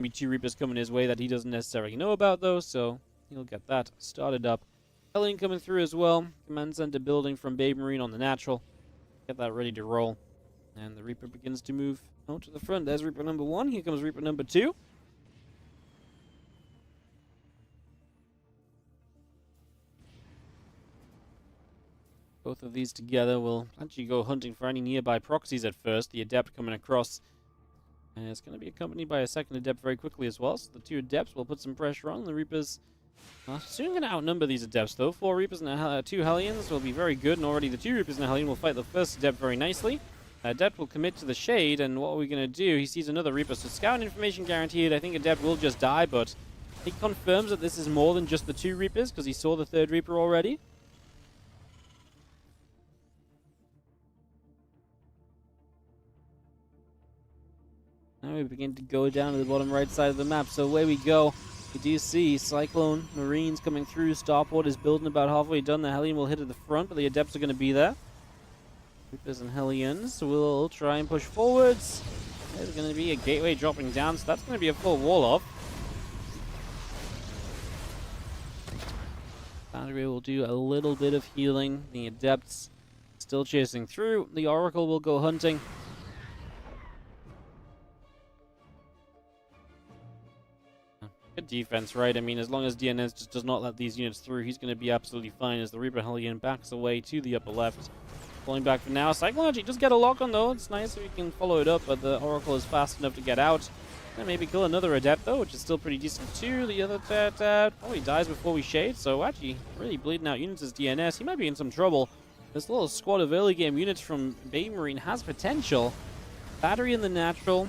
Be 2 Reapers coming his way that he doesn't necessarily know about, though, so he'll get that started up. Hellion coming through as well. Command center building from Babe Marine on the natural. Get that ready to roll. And the Reaper begins to move out to the front. There's Reaper number 1. Here comes Reaper number 2. Both of these together will actually go hunting for any nearby proxies at first. The Adept coming across. And it's going to be accompanied by a second Adept very quickly as well. So the 2 Adepts will put some pressure on. The Reapers are soon going to outnumber these Adepts, though. 4 Reapers and 2 Hellions will be very good. And already the 2 Reapers and a Hellion will fight the first Adept very nicely. Adept will commit to the Shade. And what are we going to do? He sees another Reaper. So scout information guaranteed. I think Adept will just die, but he confirms that this is more than just the 2 Reapers because he saw the 3rd Reaper already. Now we begin to go down to the bottom right side of the map. So away we go. We do see Cyclone Marines coming through. Starport is building about halfway done. The Hellion will hit at the front, but the Adepts are going to be there. Reapers and Hellions will try and push forwards. There's going to be a gateway dropping down, so that's going to be a full wall off. Battery will do a little bit of healing. The Adepts still chasing through. The Oracle will go hunting. Good defense, right? I mean, as long as DNS just does not let these units through, he's going to be absolutely fine as the Reaper Hellion backs away to the upper left. Pulling back for now. Cyclone actually does get a lock on, though. It's nice if we can follow it up, but the Oracle is fast enough to get out. And maybe kill another Adept, though, which is still pretty decent, too. The other Adept probably dies before we shade, so actually really bleeding out units as DNS. He might be in some trouble. This little squad of early game units from Bay Marine has potential. Battery in the natural.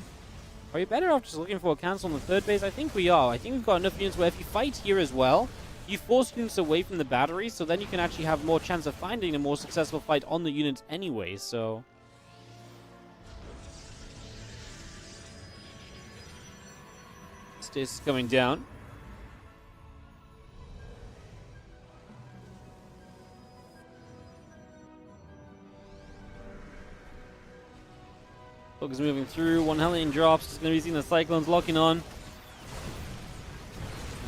Are you better off just looking for a cancel on the 3rd base? I think we are. I think we've got enough units where if you fight here as well, you force units away from the battery, so then you can actually have more chance of finding a more successful fight on the units anyway, so... Stasis coming down. Focus moving through. 1 Hellion drops. Just going to be seeing the Cyclones locking on.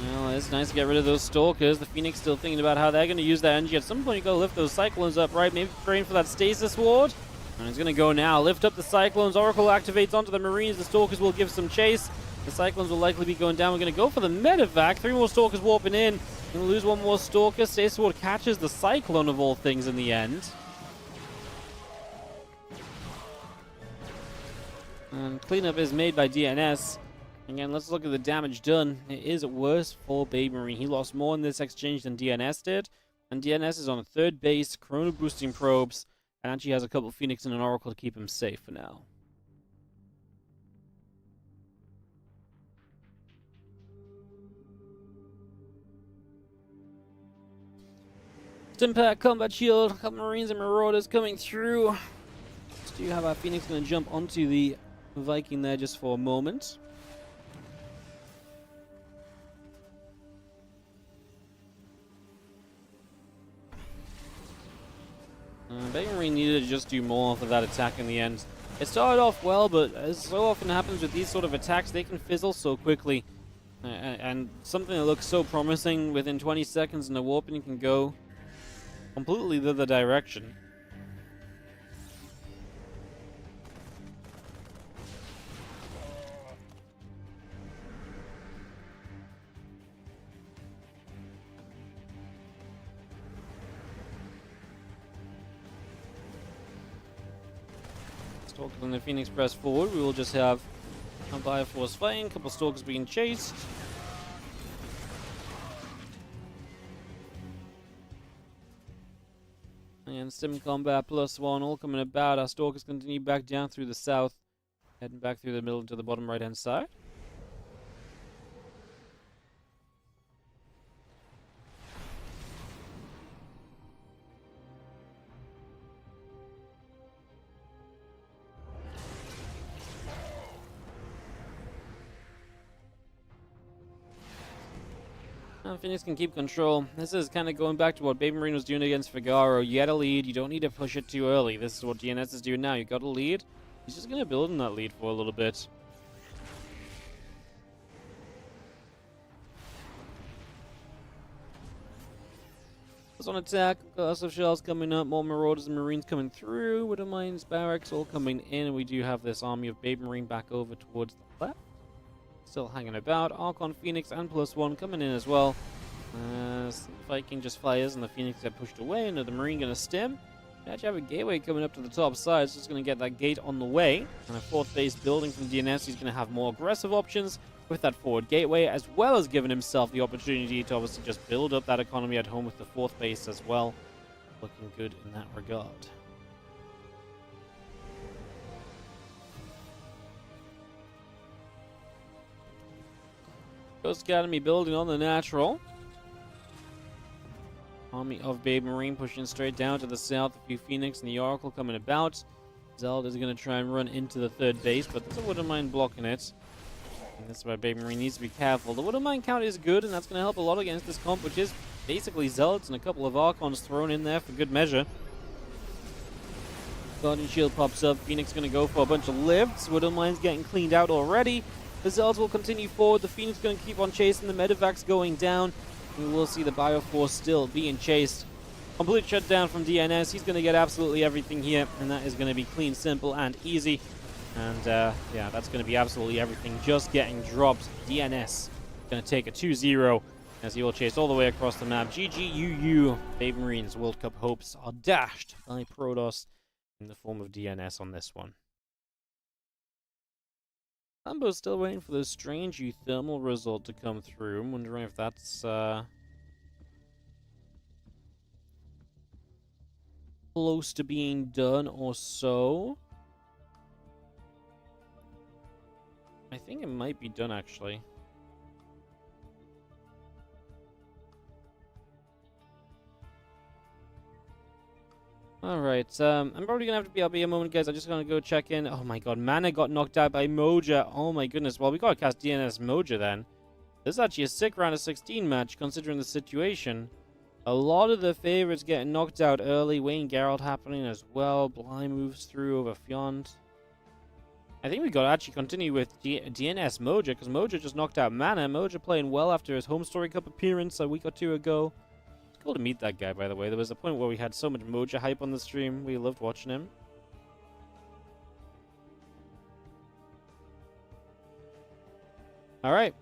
Well, it's nice to get rid of those Stalkers. The Phoenix still thinking about how they're going to use that energy. At some point, you got to lift those Cyclones up, right? Maybe praying for that Stasis Ward. And it's going to go now. Lift up the Cyclones. Oracle activates onto the Marines. The Stalkers will give some chase. The Cyclones will likely be going down. We're going to go for the medevac. 3 more Stalkers warping in. Going to lose 1 more Stalker. Stasis Ward catches the Cyclone of all things in the end. And cleanup is made by DNS. Again, let's look at the damage done. It is worse for Babe Marine. He lost more in this exchange than DNS did. And DNS is on a 3rd base, Chrono boosting probes, and actually has a couple of Phoenix and an Oracle to keep him safe for now. Impact, Combat Shield, a couple Marines and Marauders coming through. Do you have our Phoenix going to jump onto the Viking there just for a moment? Bay Marine needed to just do more for that attack in the end. It started off well, but as so often happens with these sort of attacks, they can fizzle so quickly. And something that looks so promising within 20 seconds in the warping can go completely the other direction. Stalkers and the Phoenix press forward. We will just have a Bioforce fighting, a couple Stalkers being chased. And Sim Combat +1 all coming about. Our Stalkers continue back down through the south, heading back through the middle to the bottom right hand side. Phoenix can keep control. This is kind of going back to what Baby Marine was doing against Figaro. You get a lead, you don't need to push it too early. This is what DNS is doing now. You got a lead. He's just going to build in that lead for a little bit. It's on attack. Class of shells coming up. More marauders and marines coming through. Widow mines, barracks all coming in. And we do have this army of babe marine back over towards the left. Still hanging about. Archon, Phoenix, and +1 coming in as well. Viking just fires and the Phoenix get pushed away. Another marine gonna stem. We actually have a gateway coming up to the top side, so it's going to get that gate on the way. And a fourth base building from DNS, he's going to have more aggressive options with that forward gateway, as well as giving himself the opportunity to obviously just build up that economy at home with the fourth base as well. Looking good in that regard. Coast Academy building on the natural. Army of Babe Marine pushing straight down to the south. A few Phoenix and the Oracle coming about. Zelda's going to try and run into the third base, but there's a Widow Mine blocking it. And that's why Babe Marine needs to be careful. The Widow Mine count is good, and that's going to help a lot against this comp, which is basically Zealots and a couple of Archons thrown in there for good measure. Guardian Shield pops up. Phoenix going to go for a bunch of lifts. Widow Mine's getting cleaned out already. The Zealots will continue forward. The Phoenix going to keep on chasing. The Medevac's going down. We will see the Bioforce still being chased. Complete shutdown from DNS. He's going to get absolutely everything here, and that is going to be clean, simple, and easy. And yeah, that's going to be absolutely everything just getting dropped. DNS going to take a 2-0 as he will chase all the way across the map. GGUU. Babe Marines World Cup hopes are dashed by Protoss in the form of DNS on this one. Lambo's still waiting for the strange thermal result to come through. I'm wondering if that's close to being done or so. I think it might be done, actually. Alright, I'm probably gonna have to be out a moment, guys. I'm just gonna go check in. Oh my god, Mana got knocked out by Moja. Oh my goodness. Well, we gotta cast DNS Moja then. This is actually a sick round of 16 match, considering the situation. A lot of the favorites getting knocked out early. Wayne Geralt happening as well. Bly moves through over Fjord. I think we gotta actually continue with DNS Moja, because Moja just knocked out Mana. Moja playing well after his Home Story Cup appearance a week or two ago. Cool to meet that guy, by the way. There was a point where we had so much Moja hype on the stream. We loved watching him. Alright.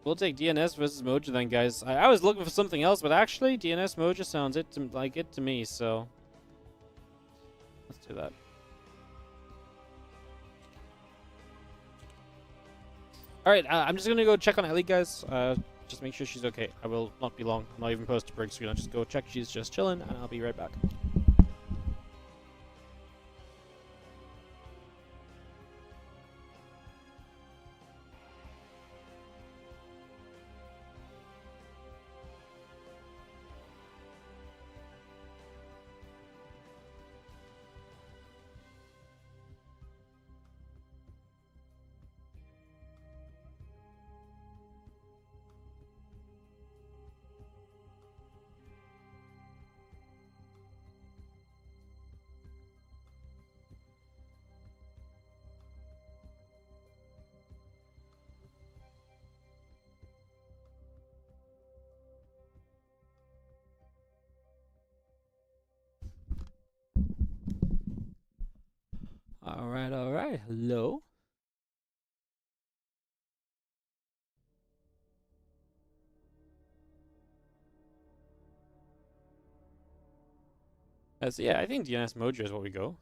We'll take DNS versus Moja then, guys. I was looking for something else, but actually, DNS Moja sounds like it to me, so... let's do that. Alright, I'm just gonna go check on Ellie, guys. Just make sure she's okay. I will not be long. I'm not even post to break screen. I'll just go check she's just chilling, and I'll be right back. Alright. Hello? So yeah, I think DNS Mojo is what we go.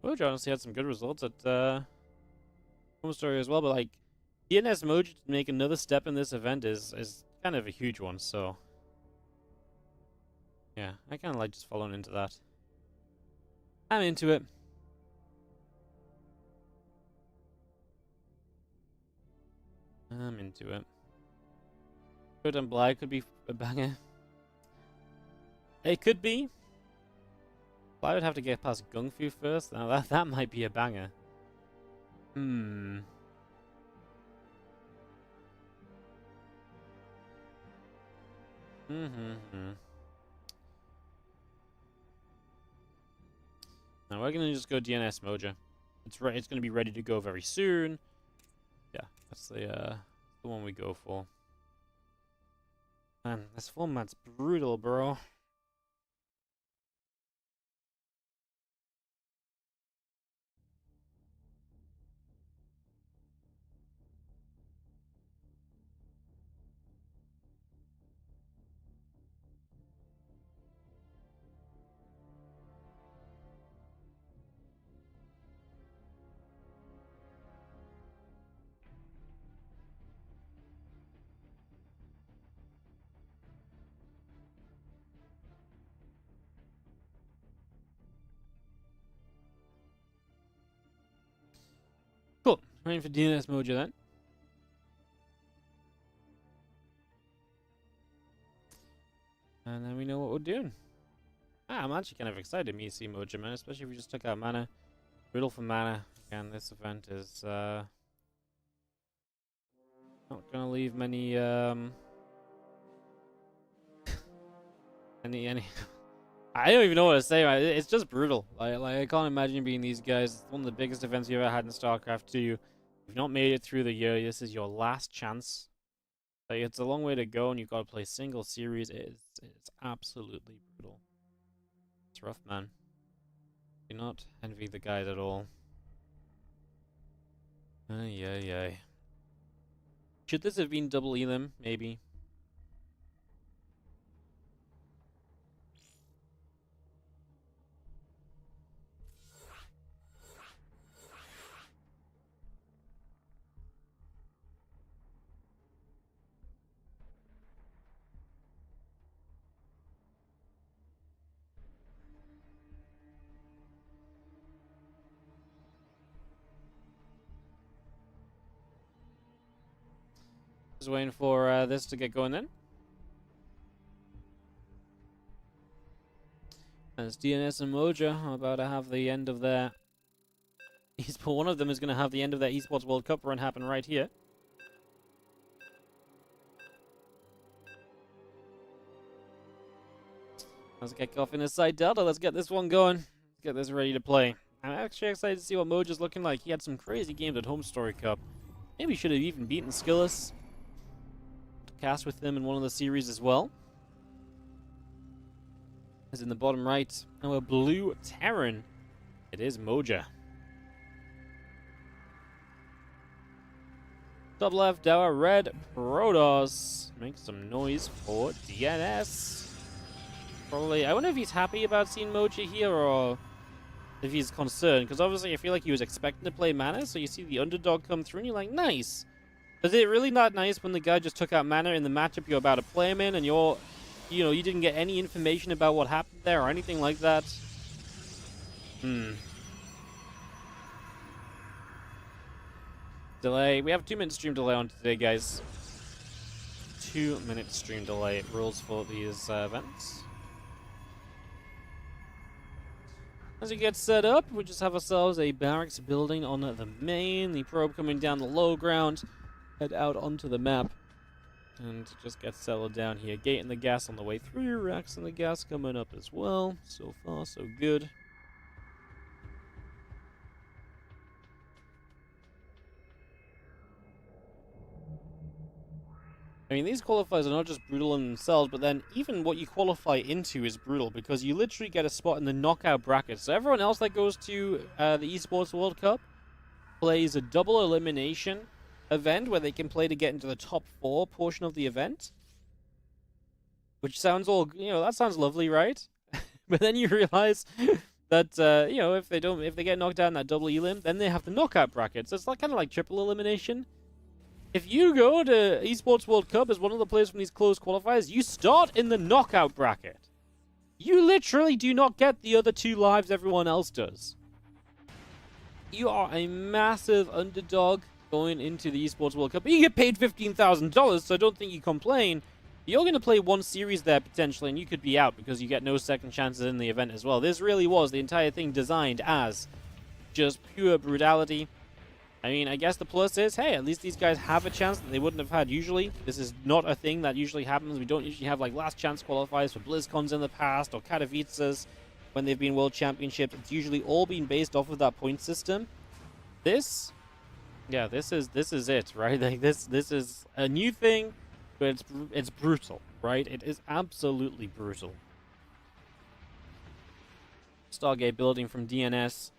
Mojo honestly had some good results at Home Story as well, but like DNS Mojo to make another step in this event is kind of a huge one, so yeah, I kinda like just following into that. I'm into it. I'm into it. Good and Bly could be a banger. It could be. Bly would have to get past Gung Fu first. Now that might be a banger. Hmm. Now we're gonna just go DNS Moja. It's gonna be ready to go very soon. Yeah, that's the one we go for. Man, this format's brutal, bro. Cool. Waiting for DNS Mojo then. And then we know what we're doing. I'm actually kind of excited to see Mojo, man, especially if we just took out mana. Riddle for mana. Again, this event is not gonna leave many any I don't even know what to say, man. It's just brutal. Like I can't imagine being these guys. It's one of the biggest events you ever had in StarCraft 2. If you've not made it through the year, this is your last chance. Like, it's a long way to go, and you've got to play single series. It's absolutely brutal. It's rough, man. Do not envy the guys at all. Ay. Should this have been double Elim? Maybe. Just waiting for this to get going then. As DNS and Moja are about to have the end of their one of them is going to have the end of their Esports World Cup run happen right here. Let's kick off in a side delta. Let's get this one going. Let's get this ready to play. I'm actually excited to see what Moja's looking like. He had some crazy games at Home Story Cup. Maybe he should have even beaten Skillus. Cast with them in one of the series as well. As in the bottom right, our blue Terran. It is Moja. Top left, our red Protoss. Make some noise for DNS. Probably, I wonder if he's happy about seeing Moja here or if he's concerned. Because obviously I feel like he was expecting to play mana, so you see the underdog come through and you're like, nice. Is it really not nice when the guy just took out mana in the matchup you're about to play him in and you didn't get any information about what happened there or anything like that? Delay. We have a 2-minute stream delay on today, guys. 2-minute stream delay rules for these events. As we get set up, we just have ourselves a barracks building on the main, the probe coming down the low ground, head out onto the map, and just get settled down here. Gating the gas on the way through, racks and the gas coming up as well. So far, so good. I mean, these qualifiers are not just brutal in themselves, but then even what you qualify into is brutal because you literally get a spot in the knockout bracket. So everyone else that goes to the Esports World Cup plays a double elimination event where they can play to get into the top 4 portion of the event. Which sounds all, that sounds lovely, right? But then you realize that, if they get knocked out in that double elim, then they have the knockout bracket. So it's like kind of like triple elimination. If you go to Esports World Cup as one of the players from these closed qualifiers, you start in the knockout bracket. You literally do not get the other 2 lives everyone else does. You are a massive underdog going into the Esports World Cup. You get paid $15,000, so I don't think you complain. You're going to play one series there potentially, and you could be out because you get no second chances in the event as well. This really was the entire thing designed as just pure brutality. I mean, I guess the plus is, hey, at least these guys have a chance that they wouldn't have had usually. This is not a thing that usually happens. We don't usually have, like, last chance qualifiers for BlizzCons in the past or Katowicas when they've been World Championships. It's usually all been based off of that point system. This is it, right? Like, this is a new thing. but it's brutal, right? It is absolutely brutal. Stargate building from DNS.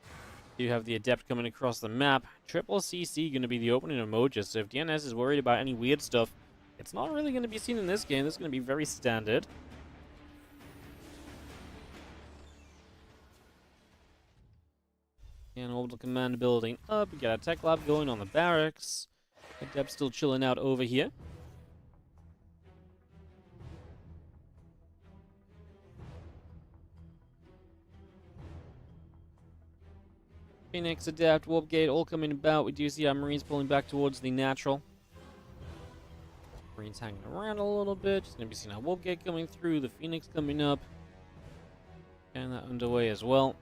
You have the Adept coming across the map. Triple CC going to be the opening of Moja, so if DNS is worried about any weird stuff, it's not really going to be seen in this game. This is going to be very standard. And orbital command building up. We got a tech lab going on the barracks. Adept still chilling out over here. Phoenix, Adept, Warp Gate, all coming about. We do see our Marines pulling back towards the natural. Marines hanging around a little bit. Just going to be seeing our Warp Gate coming through. The Phoenix coming up. And that underway as well.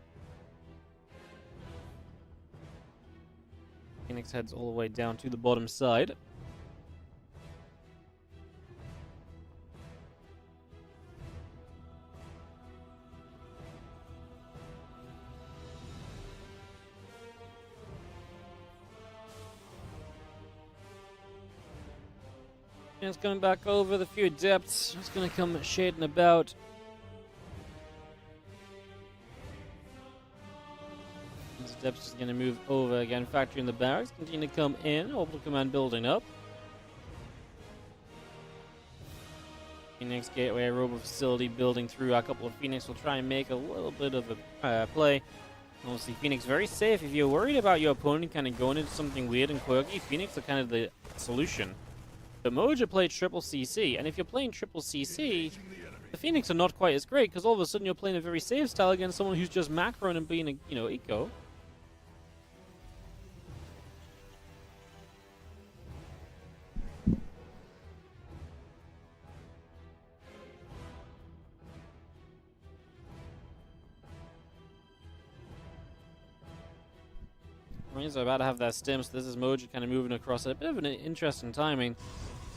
Phoenix heads all the way down to the bottom side. And it's coming back over. The few Adepts just going to come shading about. Adepts is going to move over again. Factory in the barracks. Continue to come in. Orbital command building up. Phoenix Gateway Robot Facility building through. A couple of Phoenix will try and make a little bit of a play. Obviously, Phoenix very safe. If you're worried about your opponent kind of going into something weird and quirky, Phoenix are kind of the solution. But Moja played triple CC, and if you're playing triple CC, the Phoenix are not quite as great, because all of a sudden you're playing a very safe style against someone who's just macroing and being a, eco. Marines are about to have that stim, so this is Moja kind of moving across a bit of an interesting timing.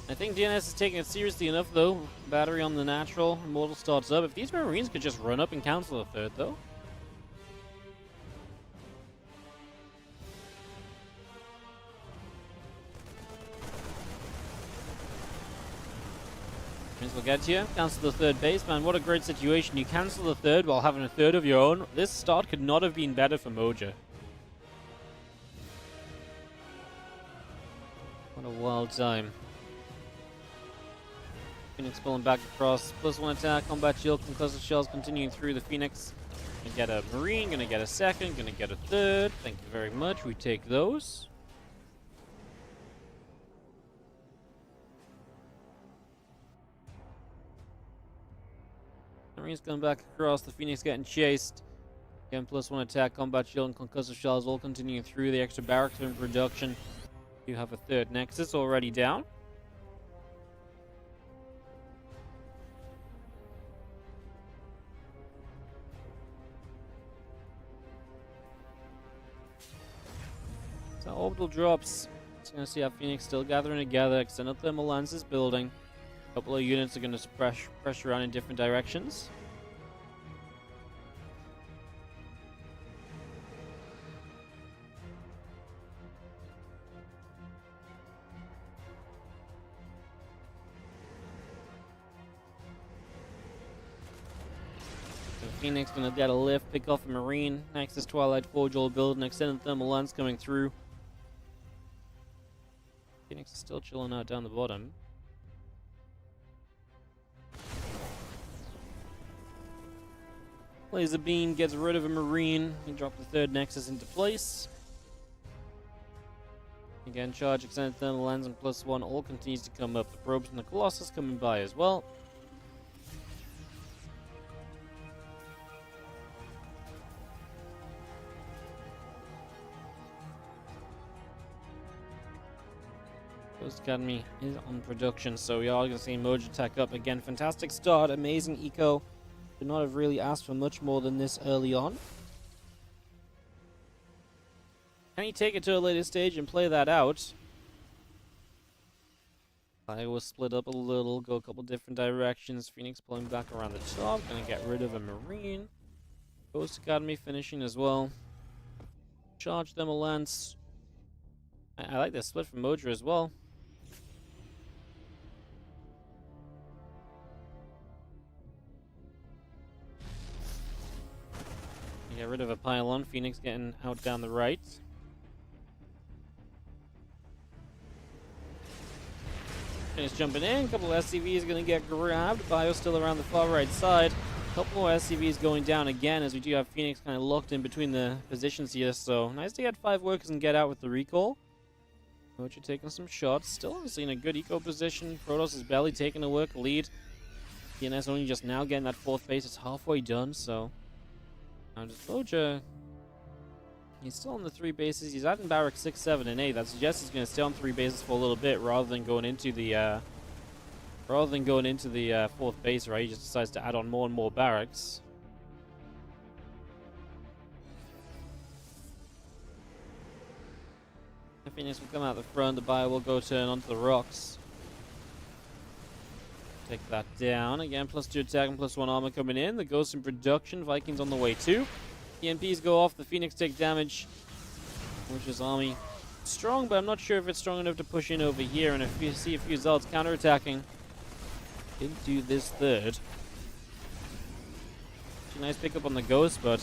I think DNS is taking it seriously enough, though. Battery on the natural. Immortal starts up. If these Marines could just run up and cancel a third, though. Marines will get you. Cancel the third base, man. What a great situation. You cancel the third while having a third of your own. This start could not have been better for Moja. What a wild time. Phoenix pulling back across. +1 attack, combat shield, concussive shells continuing through the Phoenix. Gonna get a Marine, gonna get a second, gonna get a third. Thank you very much. We take those. Marine's coming back across. The Phoenix getting chased. Again, +1 attack, combat shield, and concussive shells all continuing through. The extra barracks are in production. You have a third Nexus already down. So orbital drops. It's going to see our Phoenix still gathering together. Extended thermal lens is building. A couple of units are going to pressure around in different directions. Phoenix gonna get a lift, pick off a Marine. Next is Twilight Forge all build, and extended thermal lens coming through. Phoenix is still chilling out down the bottom. Laser beam gets rid of a Marine. He dropped the third Nexus into place. Again, charge, extended thermal lens, and +1 all continues to come up. The probes and the Colossus coming by as well. Ghost Academy is on production, so we are going to see Moja attack up again. Fantastic start, amazing eco. Could not have really asked for much more than this early on. Can he take it to a later stage and play that out? Iowa split up a little, go a couple different directions. Phoenix pulling back around the top, going to get rid of a Marine. Ghost Academy finishing as well. Charge them a lance. I like the split from Moja as well. Get rid of a pylon. Phoenix getting out down the right. Phoenix jumping in. A couple of SCVs going to get grabbed. Bio still around the far right side. A couple more SCVs going down again, as we do have Phoenix kind of locked in between the positions here. So nice to get 5 workers and get out with the recall. Mojo taking some shots. Still honestly in a good eco position. Protoss is barely taking a work lead. DNS only just now getting that 4th base. It's halfway done, so now just Mojo. He's still on the 3 bases. He's adding barracks 6, 7, and 8. That suggests he's going to stay on 3 bases for a little bit rather than going into the 4th base, right? He just decides to add on more and more barracks. The Phoenix will come out the front. The Bio will go turn onto the rocks. Take that down. Again, +2 attack and +1 armor coming in. The Ghost in production. Vikings on the way too. EMPs go off. The Phoenix take damage. Mojo's army strong, but I'm not sure if it's strong enough to push in over here. And if you see a few Zealots counterattacking into this 3rd. Nice pickup on the Ghost, but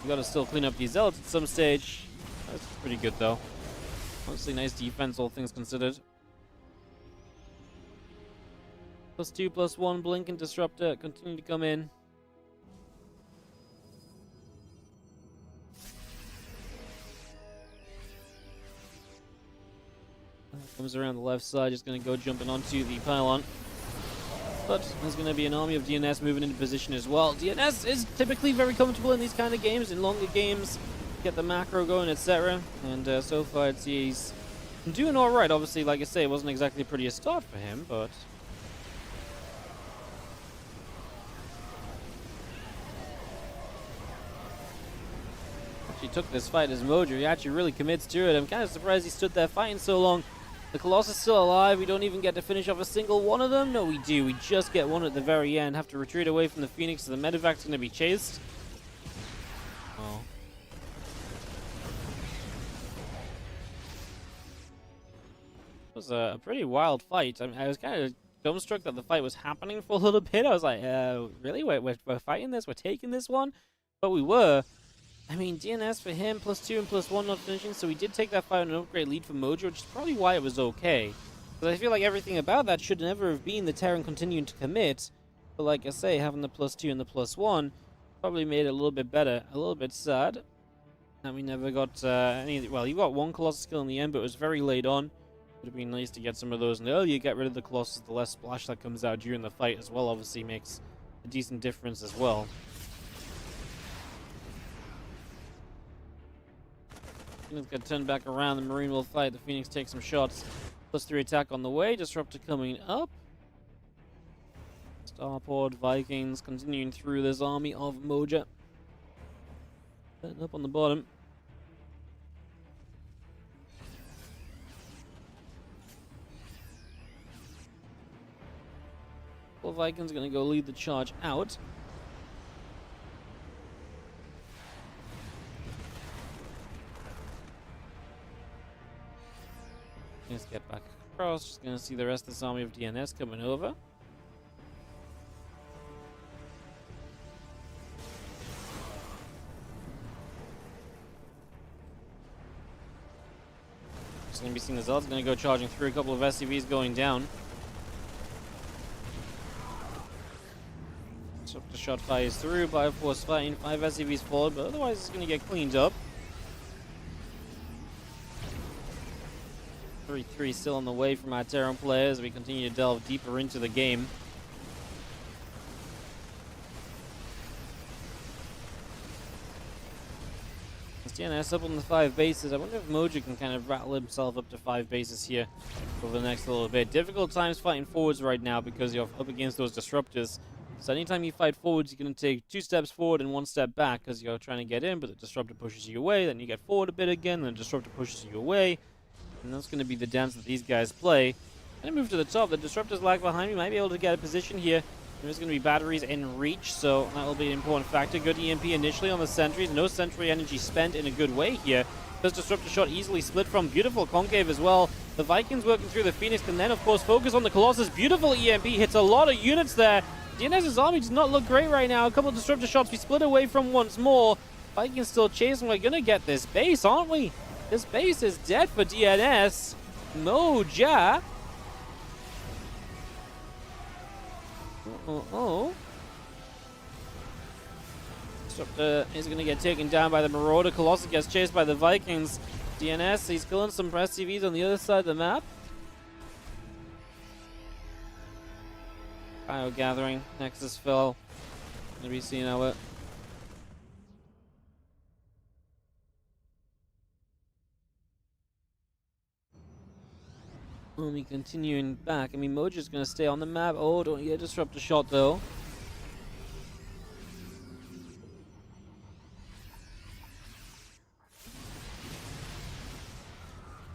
you gotta still clean up these Zealots at some stage. That's pretty good though. Honestly, nice defense, all things considered. +2, +1, Blink and Disruptor continue to come in. Comes around the left side, just going to go jumping onto the pylon. But there's going to be an army of DNS moving into position as well. DNS is typically very comfortable in these kind of games, in longer games. Get the macro going, etc. And so far, he's doing alright. Obviously, like I say, it wasn't exactly the prettiest start for him, but he took this fight as Mojo. He actually really commits to it. I'm kind of surprised he stood there fighting so long. The Colossus still alive. We don't even get to finish off a single one of them. No, we do. We just get one at the very end. Have to retreat away from the Phoenix, so the medevac's going to be chased. Oh. It was a pretty wild fight. I mean, I was kind of dumbstruck that the fight was happening for a little bit. I was like, really? We're fighting this? We're taking this one? But we were. I mean, DNS for him, +2 and +1 not finishing, so we did take that fight on an upgrade lead for Mojo, which is probably why it was okay. Because I feel like everything about that should never have been the Terran continuing to commit. But like I say, having the +2 and the +1 probably made it a little bit better. A little bit sad that we never got any... Well, you got 1 Colossus kill in the end, but it was very late on. Would have been nice to get some of those. And the earlier you get rid of the Colossus, the less splash that comes out during the fight as well, obviously makes a decent difference as well. Phoenix got turned back around. The Marine will fight. The Phoenix takes some shots. +3 attack on the way. Disruptor coming up. Starport, Vikings continuing through this army of Mojo. Setting up on the bottom. Well, Vikings are going to go lead the charge out. Let's get back across. Just gonna see the rest of this army of DNS coming over. Just gonna be seeing the Zealots. Gonna go charging through. A couple of SCVs going down. So the shot fires through. Bioforce fighting. 5 SCVs forward, but otherwise it's gonna get cleaned up. 3-3 still on the way from our Terran players. We continue to delve deeper into the game. DNS up on the 5 bases. I wonder if Mojo can kind of rattle himself up to 5 bases here over the next little bit. Difficult times fighting forwards right now because you're up against those disruptors. So anytime you fight forwards, you're going to take 2 steps forward and 1 step back because you're trying to get in, but the disruptor pushes you away. Then you get forward a bit again, then the disruptor pushes you away. And that's going to be the dance that these guys play. And move to the top. The disruptors lag behind me. Might be able to get a position here. There's going to be batteries in reach, so that will be an important factor. Good EMP initially on the sentries. No sentry energy spent in a good way here. First disruptor shot easily split from. Beautiful concave as well. The Vikings working through the Phoenix can then, of course, focus on the Colossus. Beautiful EMP. Hits a lot of units there. DNS's army does not look great right now. A couple of disruptor shots we split away from once more. Vikings still chasing. We're gonna get this base, aren't we? This base is dead for DNS. Moja. Disruptor is gonna get taken down by the Marauder. Colossus gets chased by the Vikings. DNS, he's killing some press TVs on the other side of the map. Bio gathering. Nexus fell. Gonna be seen out it. Only continuing back. I mean, Moja's gonna stay on the map. Oh, don't get Disruptor shot though.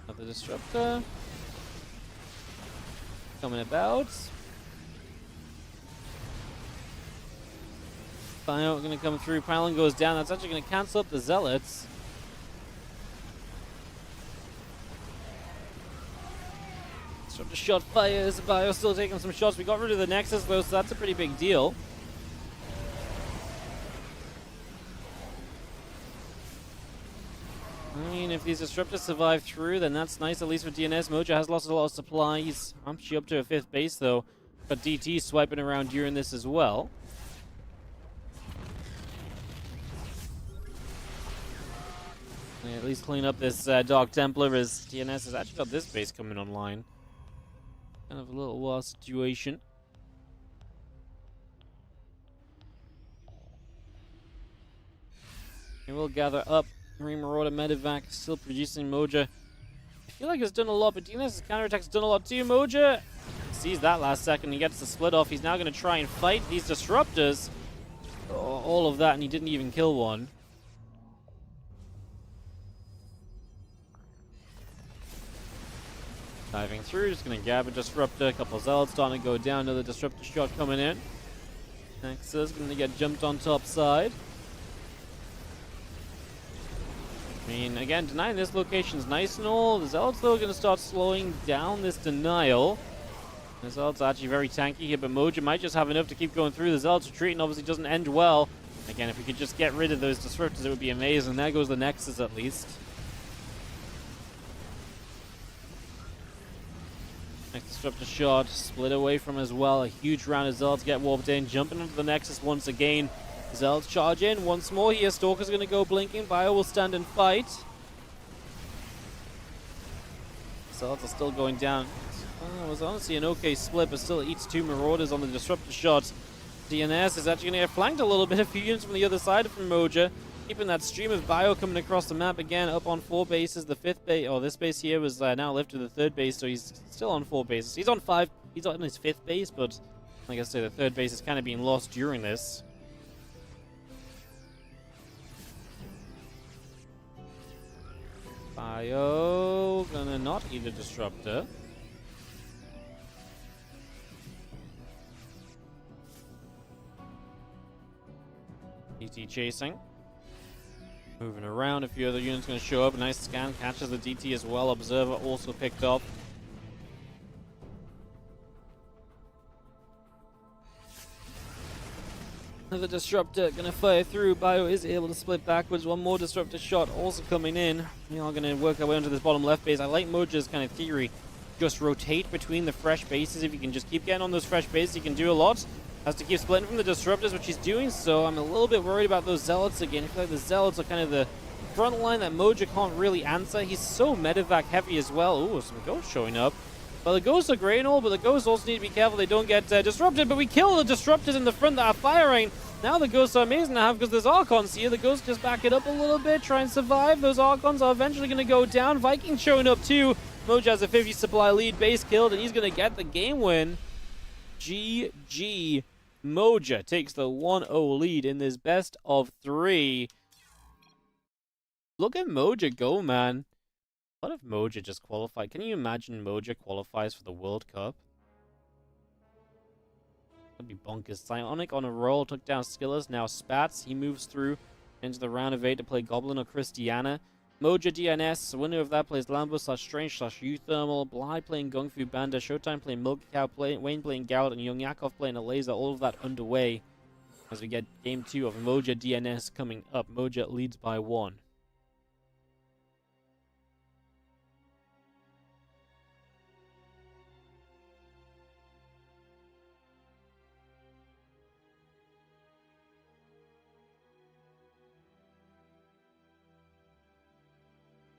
Another Disruptor. Coming about. Bio gonna come through. Pylon goes down. That's actually gonna cancel up the Zealots. Disruptor shot fires. Bio still taking some shots. We got rid of the Nexus though, so that's a pretty big deal. I mean, if these Disruptors survive through, then that's nice, at least for DNS. Moja has lost a lot of supplies. I'm actually up to a 5th base though, but DT swiping around during this as well. Yeah, at least clean up this Dark Templar, as DNS has actually got this base coming online. Kind of a little wild situation. And we'll gather up. Marine Marauder Medivac still producing. Moja, I feel like it's done a lot, but DNS's counterattack's done a lot too. Moja sees that last second. He gets the split off. He's now going to try and fight these Disruptors. Oh, all of that, and he didn't even kill one. Diving through, just going to grab a Disruptor. A couple of Zealots starting to go down. Another Disruptor shot coming in. Nexus going to get jumped on top side. I mean, again, denying this location is nice and all. The Zealots, though, are going to start slowing down this denial. The Zealots are actually very tanky here, but Moja might just have enough to keep going through. The Zealots retreating obviously doesn't end well. Again, if we could just get rid of those Disruptors, it would be amazing. There goes the Nexus, at least. Next Disruptor shot, split away from as well. A huge round of Zealots get warped in, jumping into the Nexus once again. Zealots charge in once more here. Stalker's going to go blinking. Bio will stand and fight. Zealots are still going down. It was honestly an okay split, but still eats 2 Marauders on the Disruptor shot. DNS is actually going to get flanked a little bit. A few units from the other side from Moja. Keeping that stream of Bio coming across the map again, up on 4 bases. The 5th base, or this base here, was now lifted to the 3rd base, so he's still on 4 bases. He's on 5, he's on his 5th base, but like I say, the 3rd base is kind of being lost during this. Bio gonna not eat a Disruptor. DT chasing. Moving around, a few other units gonna show up. Nice scan, catches the DT as well. Observer also picked up. Another Disruptor gonna fire through. Bio is able to split backwards. One more Disruptor shot also coming in. We are gonna work our way onto this bottom left base. I like Moja's kind of theory. Just rotate between the fresh bases. If you can just keep getting on those fresh bases, you can do a lot. Has to keep splitting from the Disruptors, which he's doing, so I'm a little bit worried about those Zealots again. I feel like the Zealots are kind of the front line that Moja can't really answer. He's so medevac heavy as well. Ooh, some Ghosts showing up. Well, the Ghosts are great and all, but the Ghosts also need to be careful they don't get disrupted. But we kill the Disruptors in the front that are firing. Now the Ghosts are amazing to have because there's Archons here. The Ghosts just back it up a little bit, try and survive. Those Archons are eventually going to go down. Viking showing up too. Moja has a 50 supply lead, base killed, and he's going to get the game win. GG. Moja takes the 1-0 lead in this best of 3. Look at Moja go, man. What if Moja just qualified? Can you imagine Moja qualifies for the World Cup? That'd be bonkers. Psionic on a roll, took down Skillers, now Spats. He moves through into the round of 8 to play Goblin or Christiana. Moja DNS, winner of that plays Lambo /Strange /U-Thermal. Bly playing Gung Fu Banda. Showtime playing Milk Cow. Wayne playing Garrett. And Young Yakov playing a Laser. All of that underway. as we get game 2 of Moja DNS coming up. Moja leads by 1.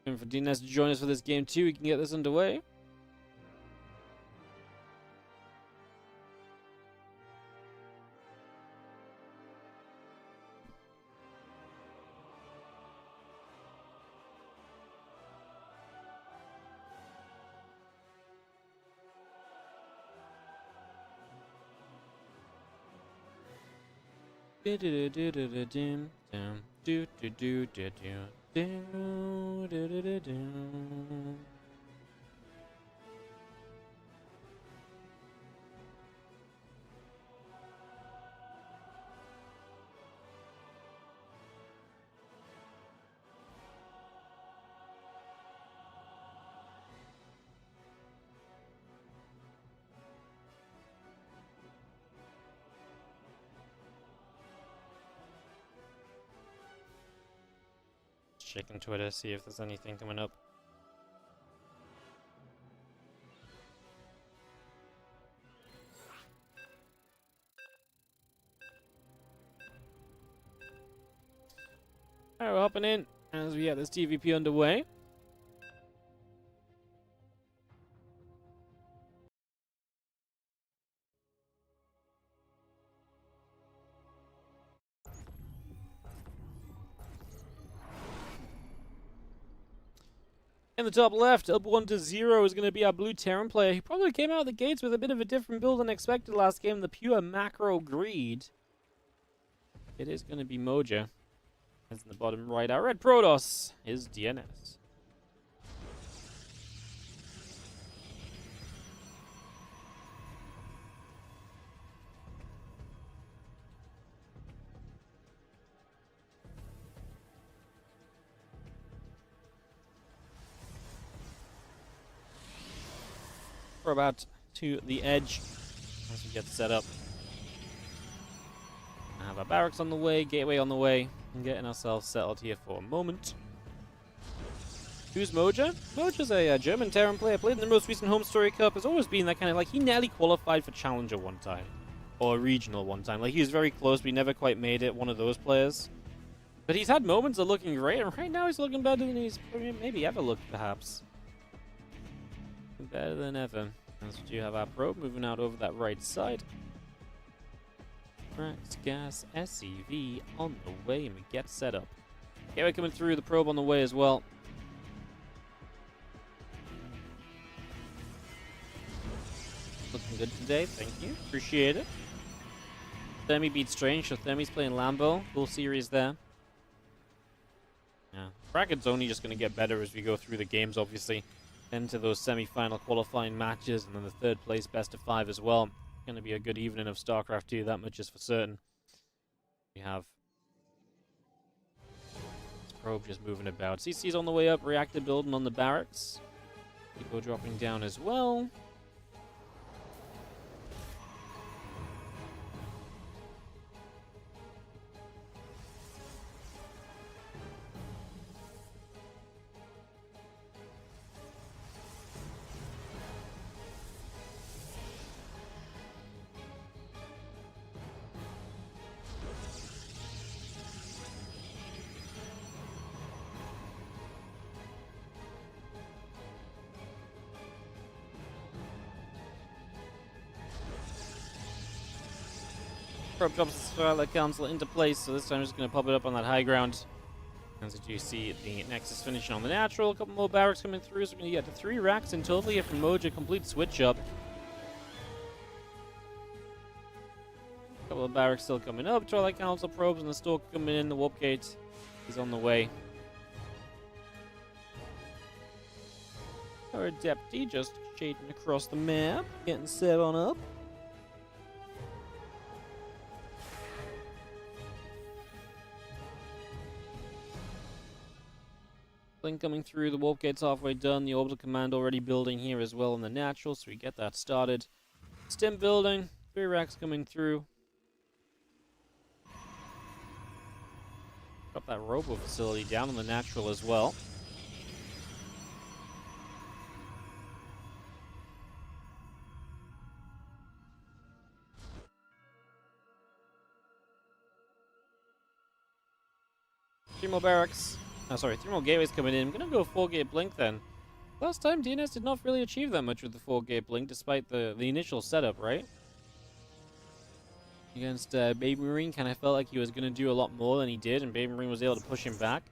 And for DNS to join us for this game 2, we can get this underway. Checking Twitter, see if there's anything coming up. Alright, we're hopping in as we get this TVP underway. In the top left, up 1-0 is going to be our blue Terran player. He probably came out of the gates with a bit of a different build than expected last game, the pure macro greed. It is going to be Moja. As in the bottom right, our red Protoss is DNS. We're about to the edge as we get set up. I have our barracks on the way, gateway on the way, and getting ourselves settled here for a moment. Who's Moja? Moja's a German Terran player, played in the most recent Home Story Cup, has always been that kind of like, he nearly qualified for Challenger one time, or Regional one time. Like, he was very close, but he never quite made it, one of those players. But he's had moments of looking great, and right now he's looking better than he's maybe ever looked, perhaps. Better than ever. As we do have our probe moving out over that right side. Frax, gas, SCV on the way, and we get set up. Okay, we're coming through, the probe on the way as well. Looking good today, thank you. Appreciate it. Thermi beat Strange, so Thermi's playing Lambo. Cool series there. Yeah. Bracket's only just going to get better as we go through the games, obviously. Into those semi-final qualifying matches, and then the third place best of 5 as well. Going to be a good evening of StarCraft 2, that much is for certain. We have this probe just moving about. CC's on the way up, reactor building on the barracks. People dropping down as well. Probe drops the Starlight Council into place, so this time I'm just going to pop it up on that high ground. As you see, the Nexus finishing on the natural, a couple more barracks coming through, so we're going to get to 3 racks in total here from Moja, complete switch up. A couple of barracks still coming up, Twilight Council probes and the Stalker coming in, the Warp Gate is on the way. Our Adepti just shading across the map, getting set on up. Link coming through, the Warp Gate's halfway done, the Orbital Command already building here as well in the natural, so we get that started. Stim building, 3 racks coming through. Drop that robo facility down on the natural as well. Three more barracks. Oh, sorry, 3 more gateways coming in. I'm gonna go 4-gate blink then. Last time, DNS did not really achieve that much with the 4-gate blink, despite the initial setup, right? Against Baby Marine, kind of felt like he was going to do a lot more than he did, and Baby Marine was able to push him back.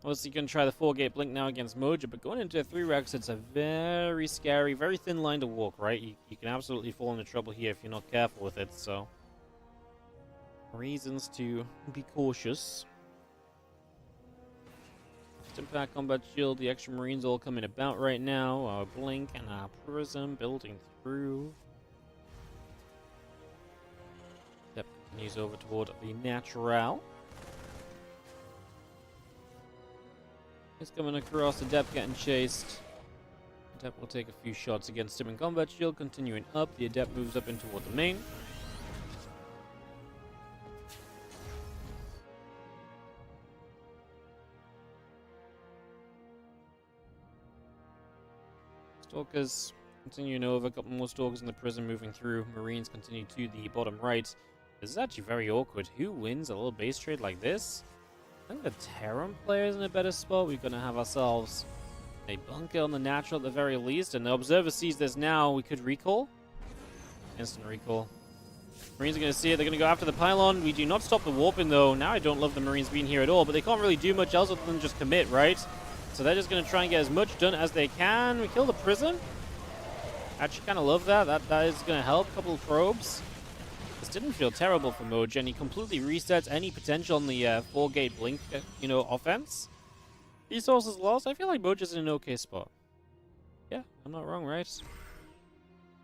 Obviously, going to try the 4-gate blink now against Moja, but going into a 3-rex, it's a very scary, very thin line to walk, right? You can absolutely fall into trouble here if you're not careful with it, so... reasons to be cautious. Impact combat shield, the extra marines all coming about right now. Our blink and our prism building through. Step continues over toward the natural. He's coming across, the depth getting chased. Adept will take a few shots against him in combat shield, continuing up. The Adept moves up in toward the main. Stalkers continuing over, a couple more Stalkers in the prison moving through. Marines continue to the bottom right. This is actually very awkward. Who wins a little base trade like this? I think the Terran player is in a better spot. We're going to have ourselves a bunker on the natural at the very least. And the Observer sees this now. We could recall. Instant recall. Marines are going to see it. They're going to go after the pylon. We do not stop the warping though. Now I don't love the Marines being here at all. But they can't really do much else other than just commit, right? So they're just going to try and get as much done as they can. We kill the prison. Actually kind of love that. That is going to help. A couple of probes. This didn't feel terrible for Moja, and he completely resets any potential on the 4-gate blink, offense. Resources lost. I feel like Moja's in an okay spot. Yeah, I'm not wrong, right?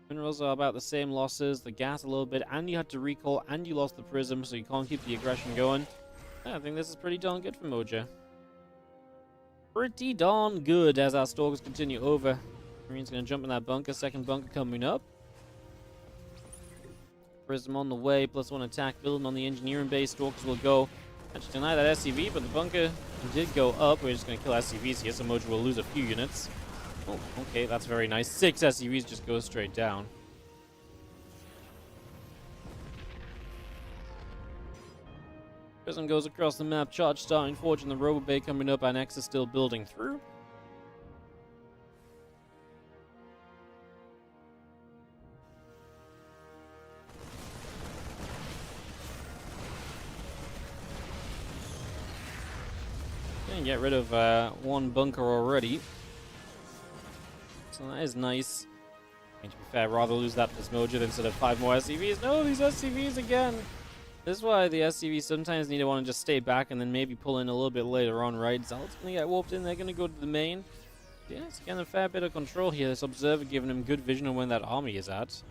Minerals are about the same losses. The gas a little bit, and you had to recall, and you lost the prism, so you can't keep the aggression going. Yeah, I think this is pretty darn good for Moja. Pretty darn good as our Stalkers continue over. Marine's going to jump in that bunker. Second bunker coming up. Prism on the way. +1 attack building on the engineering base. Stalkers will go. Actually deny that SCV, but the bunker did go up. We're just going to kill SCVs here, so Moja will lose a few units. Oh, okay, that's very nice. 6 SCVs just go straight down. Prism goes across the map, charge starting, Forge in the Robo Bay coming up, our Nexus still building through. Gonna get rid of one bunker already. So that is nice. I mean, to be fair, I'd rather lose that to this Moja than instead of 5 more SCVs. No, these SCVs again! This is why the SCVs sometimes need to want to just stay back and then maybe pull in a little bit later on, right? Zealots going to get warped in, they're going to go to the main. Yeah, it's getting a fair bit of control here. This Observer giving him good vision on when that army is at.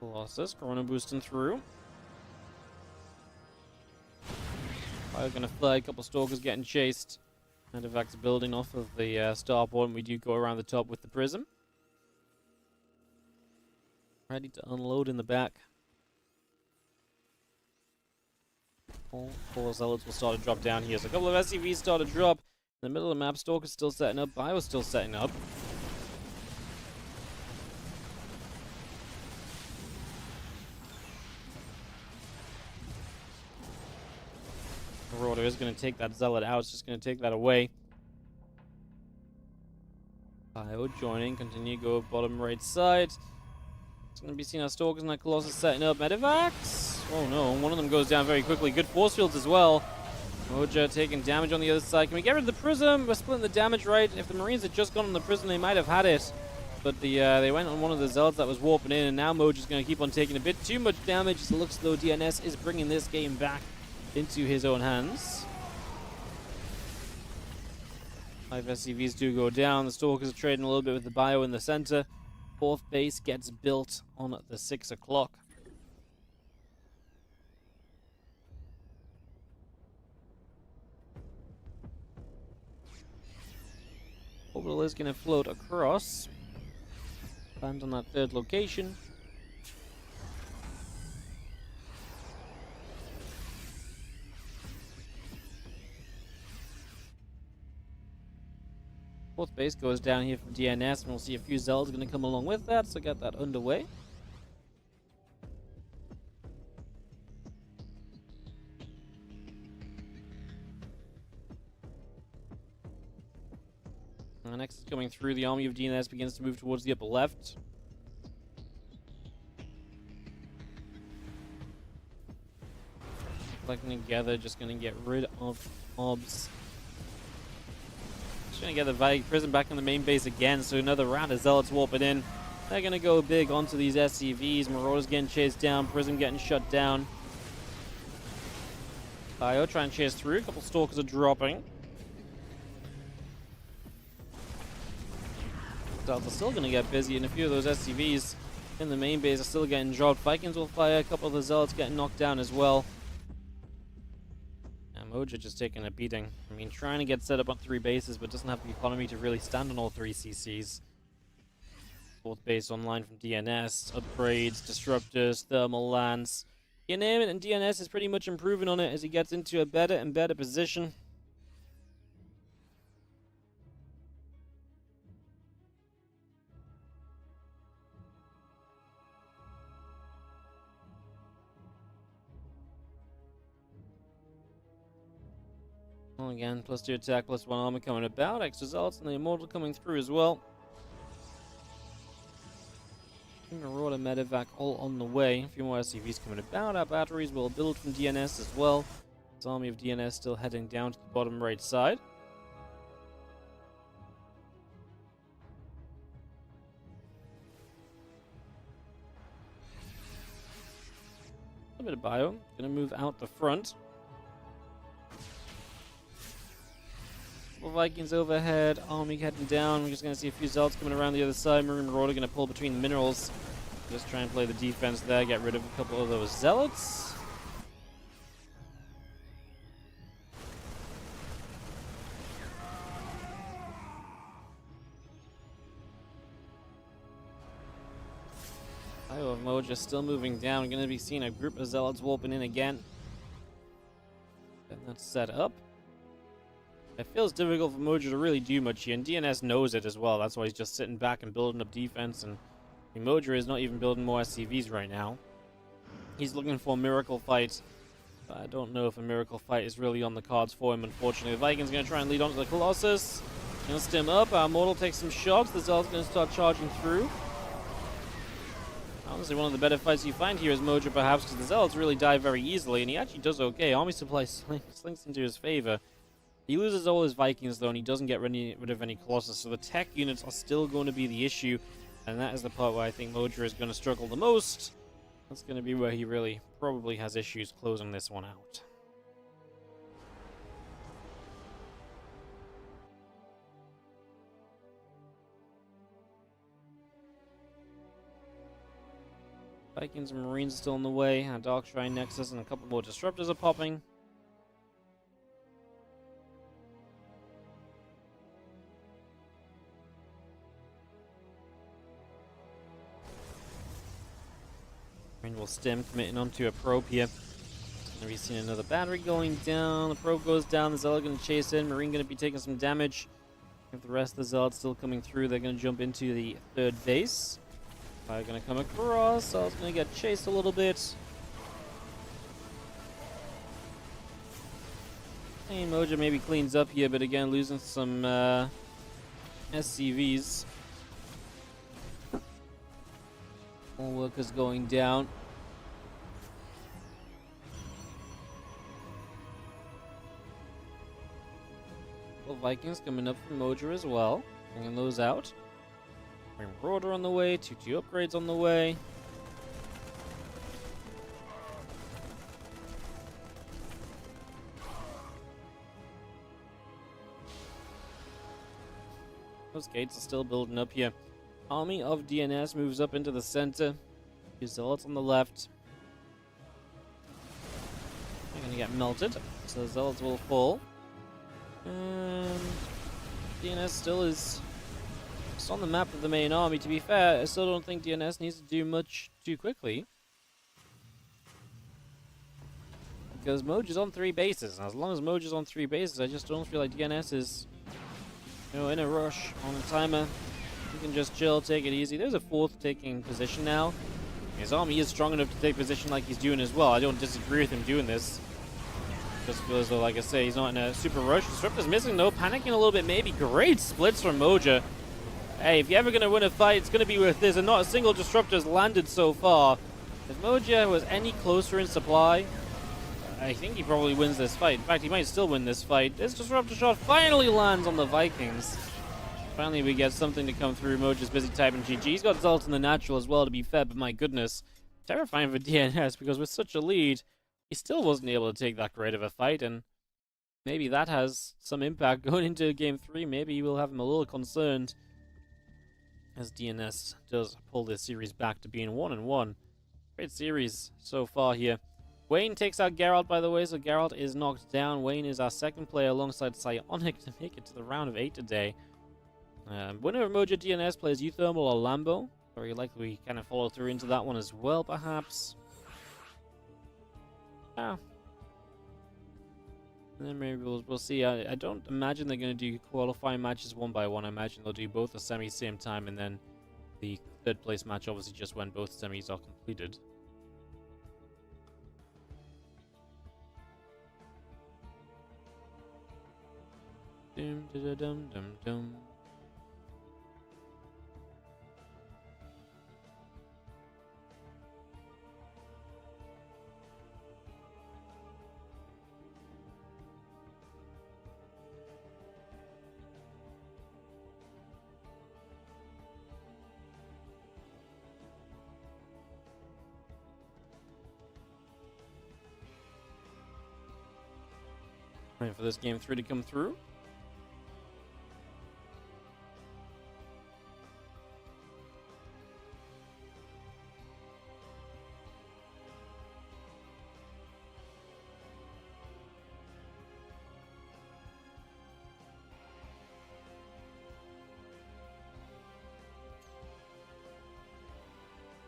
Colossus, Corona boosting through. Fire going to fly, a couple Stalkers getting chased. Medevac's building off of the starport, and we do go around the top with the Prism. Ready to unload in the back. All 4 Zealots will start to drop down here. So a couple of SCVs start to drop. In the middle of the map, Stalker's still setting up. Bio's still setting up. Marauder is going to take that Zealot out. It's just going to take that away. Bio joining. Continue to go bottom right side. It's going to be seen our Stalkers and that Colossus setting up. Medivacs! Oh no, one of them goes down very quickly. Good force fields as well. Moja taking damage on the other side. Can we get rid of the Prism? We're splitting the damage, right? If the Marines had just gone on the Prism, they might have had it. But they went on one of the Zealots that was warping in, and now Moja's going to keep on taking a bit too much damage. It looks as though DNS is bringing this game back into his own hands. 5 SCVs do go down. The Stalkers are trading a little bit with the Bio in the center. 4th base gets built on the 6 o'clock. Orbital is going to float across. Land on that 3rd location. Fourth base goes down here from DNS, and we'll see a few Zealots going to come along with that, so get that underway. Next is coming through. The army of DNS begins to move towards the upper left. Collecting together, just going to get rid of mobs. Just going to get the Viking Prison back in the main base again, so another round of Zealots warping in. They're going to go big onto these SCVs. Marauder's getting chased down, Prism getting shut down. Bio trying to chase through, a couple Stalkers are dropping. Zealots are still going to get busy, and a few of those SCVs in the main base are still getting dropped. Vikings will fire, a couple of the Zealots getting knocked down as well. Moja just taking a beating. I mean, trying to get set up on 3 bases, but doesn't have the economy to really stand on all 3 CCs. Fourth base online from DNS. Upgrades, disruptors, thermal lance. You name it, and DNS is pretty much improving on it as he gets into a better and better position. Well, again, +2 attack, +1 armor coming about. Extra Zealots and the Immortal coming through as well. Marauder, Medevac all on the way. A few more SCVs coming about. Our batteries will build from DNS as well. This army of DNS still heading down to the bottom right side. A bit of bio. Gonna move out the front. Vikings overhead, army heading down. We're just going to see a few Zealots coming around the other side. Marine Marauder going to pull between the minerals. Just try and play the defense there, get rid of a couple of those Zealots. Iowa Moja still moving down. We're going to be seeing a group of Zealots warping in again. And that's set up. It feels difficult for Mojo to really do much here, and DNS knows it as well. That's why he's just sitting back and building up defense, and Mojo is not even building more SCVs right now. He's looking for a miracle fight, but I don't know if a miracle fight is really on the cards for him, unfortunately. The Vikings going to try and lead onto the Colossus. Going to stim up. Our Mortal takes some shots. The Zealot's going to start charging through. Honestly, one of the better fights you find here is Mojo, perhaps, because the Zealots really die very easily, and he actually does okay. Army supply slinks into his favor. He loses all his Vikings, though, and he doesn't get rid of any Colossus, so the tech units are still going to be the issue, and that is the part where I think Mojo is going to struggle the most. That's going to be where he really probably has issues closing this one out. Vikings and Marines are still in the way. Dark Shrine Nexus and a couple more Disruptors are popping. Marine will stem, committing onto a probe here. Gonna be seeing another battery going down. The probe goes down. The Zealot gonna chase in. Marine gonna be taking some damage. If the rest of the Zealots still coming through, they're gonna jump into the 3rd base. Fire gonna come across. Zealot's gonna get chased a little bit. And Mojo maybe cleans up here, but again losing some SCVs. All workers going down. Well, Vikings coming up from Mojo as well. Bringing those out. Marauder on the way. 2-2 upgrades on the way. Those gates are still building up here. Army of DNS moves up into the center. Few Zealots on the left. They're gonna get melted, so the Zealots will fall. And DNS still is just on the map of the main army. To be fair, I still don't think DNS needs to do much too quickly, because Mojo's on 3 bases, and as long as Mojo's on 3 bases, I just don't feel like DNS is No, in a rush on the timer. You can just chill, take it easy. There's a fourth taking position now. His army is strong enough to take position like he's doing as well. I don't disagree with him doing this. Just feels though, like I say, he's not in a super rush. Disruptor's missing though, panicking a little bit maybe. Great splits from Moja. Hey, if you're ever going to win a fight, it's going to be with this, and not a single Disruptor's landed so far. If Moja was any closer in supply, I think he probably wins this fight. In fact, he might still win this fight. This Disruptor shot finally lands on the Vikings. Finally, we get something to come through. Moja's busy typing GG. He's got Zult in the natural as well, to be fair, but my goodness. Terrifying for DNS, because with such a lead, he still wasn't able to take that great of a fight, and maybe that has some impact going into Game 3. Maybe we'll have him a little concerned as DNS does pull this series back to being 1-1. Great series so far here. Wayne takes out Geralt, by the way, so Geralt is knocked down. Wayne is our second player alongside Psionic to make it to the round of 8 today. Winner of Moja DNS plays Euthermal or Lambo. Very likely we kind of follow through into that one as well, perhaps. Yeah. And then maybe we'll see. I don't imagine they're going to do qualifying matches one by one. I imagine they'll do both the semis same time, and then the third place match obviously just when both semis are completed. Dum dum dum dum dum. Waiting for this game 3 to come through.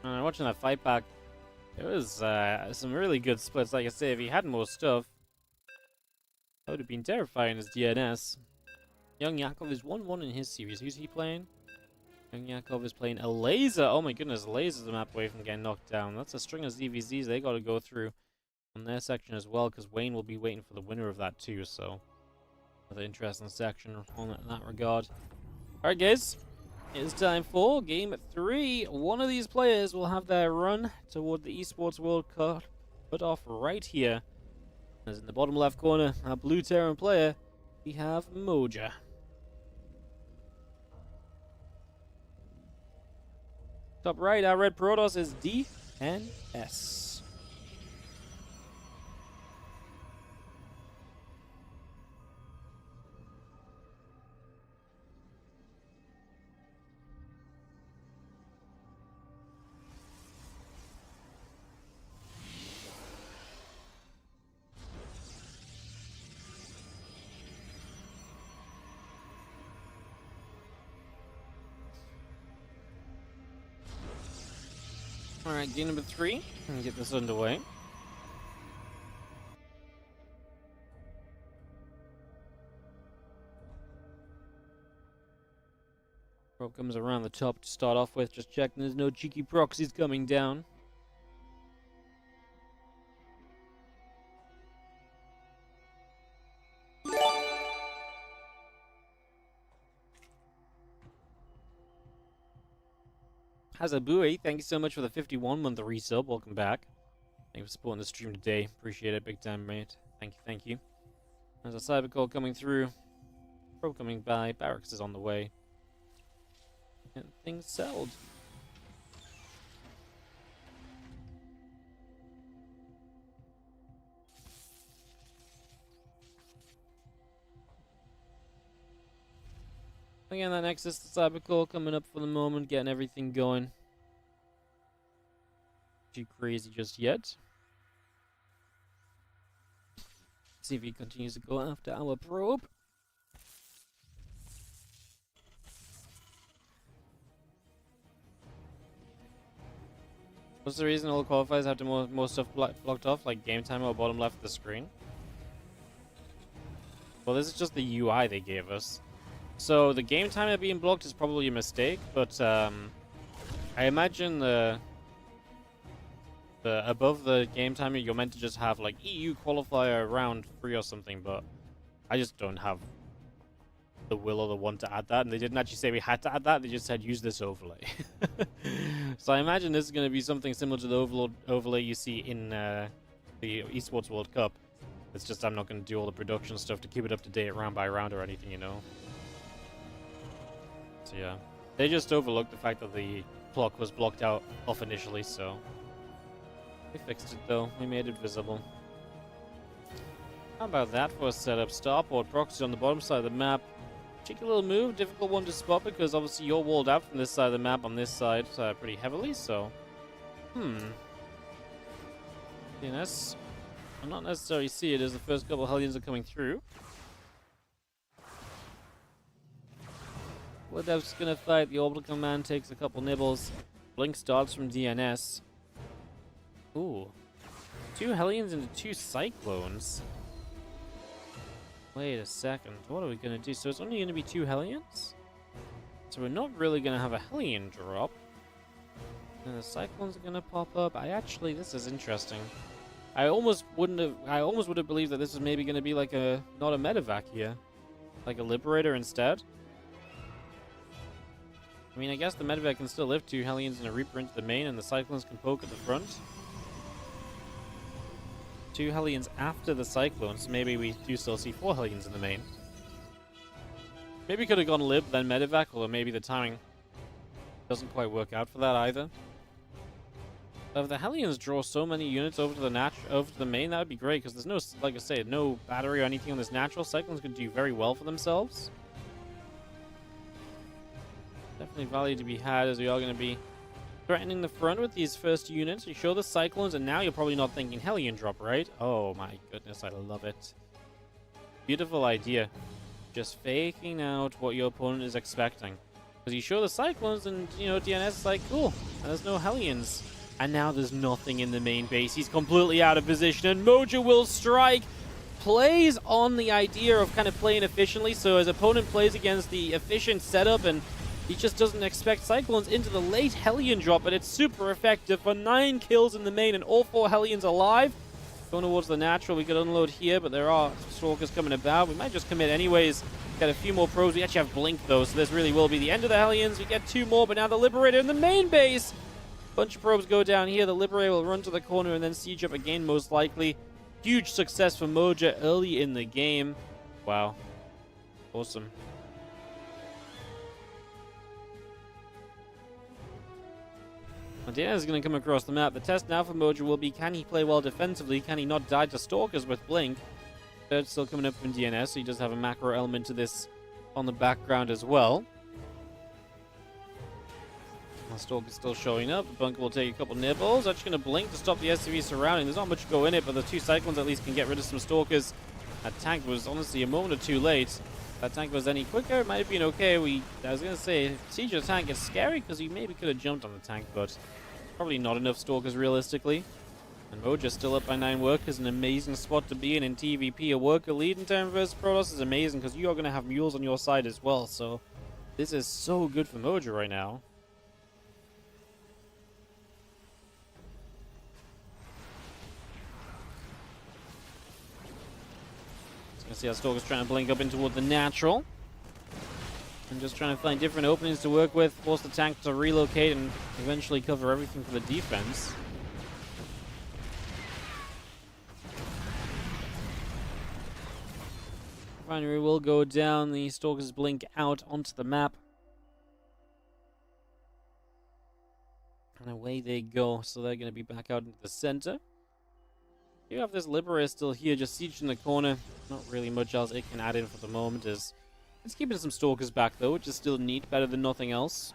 Watching that fight back, it was some really good splits. Like I say, if he had more stuff, that would have been terrifying as DNS. Young Yakov is 1-1 in his series. Who's he playing? Young Yakov is playing a laser. Oh my goodness, laser's the map away from getting knocked down. That's a string of ZVZs they got to go through on their section as well, because Wayne will be waiting for the winner of that too. So, another interesting section on that regard. Alright guys, it's time for Game 3. One of these players will have their run toward the Esports World Cup put off right here. As in the bottom left corner, our blue Terran player, we have Moja. Top right, our red Protoss is DNS. Alright, game number 3. And get this underway. Probe comes around the top to start off with. Just checking there's no cheeky proxies coming down. Hazabui, thank you so much for the 51-month resub. Welcome back. Thank you for supporting the stream today. Appreciate it big time, mate. Thank you. There's a cyber call coming through. Probe coming by. Barracks is on the way. And things settled. Again, that Nexus, the cyber call coming up for the moment, getting everything going. Too crazy just yet. See if he continues to go after our probe. What's the reason all the qualifiers have to more stuff blocked off, like game timer or bottom left of the screen? Well, this is just the UI they gave us. So the game timer being blocked is probably a mistake, but I imagine the above the game timer you're meant to just have like EU qualifier round 3 or something, but I just don't have the will or the want to add that, and they didn't actually say we had to add that, they just said use this overlay. So I imagine this is going to be something similar to the overlay you see in the Esports World Cup. It's just I'm not going to do all the production stuff to keep it up to date round by round or anything, you know. So yeah, they just overlooked the fact that the clock was blocked out off initially, so we fixed it though, we made it visible. How about that for a setup? Starport proxy on the bottom side of the map. Cheeky little move, difficult one to spot because obviously you're walled out from this side of the map on this side pretty heavily, so... DNS, I'll not necessarily see it as the first couple of Hellions are coming through. Woodev's gonna fight, the Orbital Command takes a couple nibbles. Blink starts from DNS. Ooh. 2 Hellions into 2 Cyclones. Wait a second, what are we gonna do? So it's only gonna be 2 Hellions? So we're not really gonna have a Hellion drop. And the Cyclones are gonna pop up. This is interesting. I almost would have believed that this was maybe gonna be like not a medevac here. Like a Liberator instead. I mean, I guess the medevac can still lift 2 Hellions and a Reaper into the main, and the Cyclones can poke at the front. 2 Hellions after the Cyclones, so maybe we do still see 4 Hellions in the main. Maybe could have gone Lib, then medevac, or maybe the timing doesn't quite work out for that either. But if the Hellions draw so many units over to the main, that would be great, because there's no, like I said, no battery or anything on this natural. Cyclones could do very well for themselves. Definitely value to be had, as we are going to be threatening the front with these first units. You show the Cyclones, and now you're probably not thinking Hellion drop, right? Oh my goodness, I love it. Beautiful idea. Just faking out what your opponent is expecting. Because you show the Cyclones, and, you know, DNS is like, cool, and there's no Hellions. And now there's nothing in the main base. He's completely out of position, and Mojo will strike. Plays on the idea of kind of playing efficiently, so his opponent plays against the efficient setup, and he just doesn't expect Cyclones into the late Hellion drop, but it's super effective for 9 kills in the main and all 4 Hellions alive. Going towards the natural, we could unload here, but there are Stalkers coming about. We might just commit anyways. Got a few more probes. We actually have Blink though, so this really will be the end of the Hellions. We get 2 more, but now the Liberator in the main base. Bunch of probes go down here. The Liberator will run to the corner and then siege up again, most likely. Huge success for Moja early in the game. Wow. Awesome. DNS is going to come across the map. The test now for Mojo will be, can he play well defensively? Can he not die to Stalkers with Blink? Third's still coming up from DNS, so he does have a macro element to this on the background as well. The Stalker's still showing up. The Bunker will take a couple nibbles. Actually going to Blink to stop the SCV surrounding. There's not much to go in it, but the 2 Cyclones at least can get rid of some Stalkers. That tank was honestly a moment or two late. If that tank was any quicker, it might have been okay. I was going to say, siege of the tank is scary because we maybe could have jumped on the tank, but probably not enough Stalkers realistically. And Moja's still up by 9 workers, an amazing spot to be in TVP. A worker lead in turn versus Protoss is amazing because you are going to have mules on your side as well, so this is so good for Moja right now. See how Stalker's trying to blink up in toward the natural. And just trying to find different openings to work with, force the tank to relocate and eventually cover everything for the defense. Refinery will go down, the Stalkers blink out onto the map. And away they go, so they're going to be back out into the center. You have this Liberator still here, just sieged in the corner. Not really much else it can add in for the moment. It's keeping some Stalkers back though, which is still neat, better than nothing else.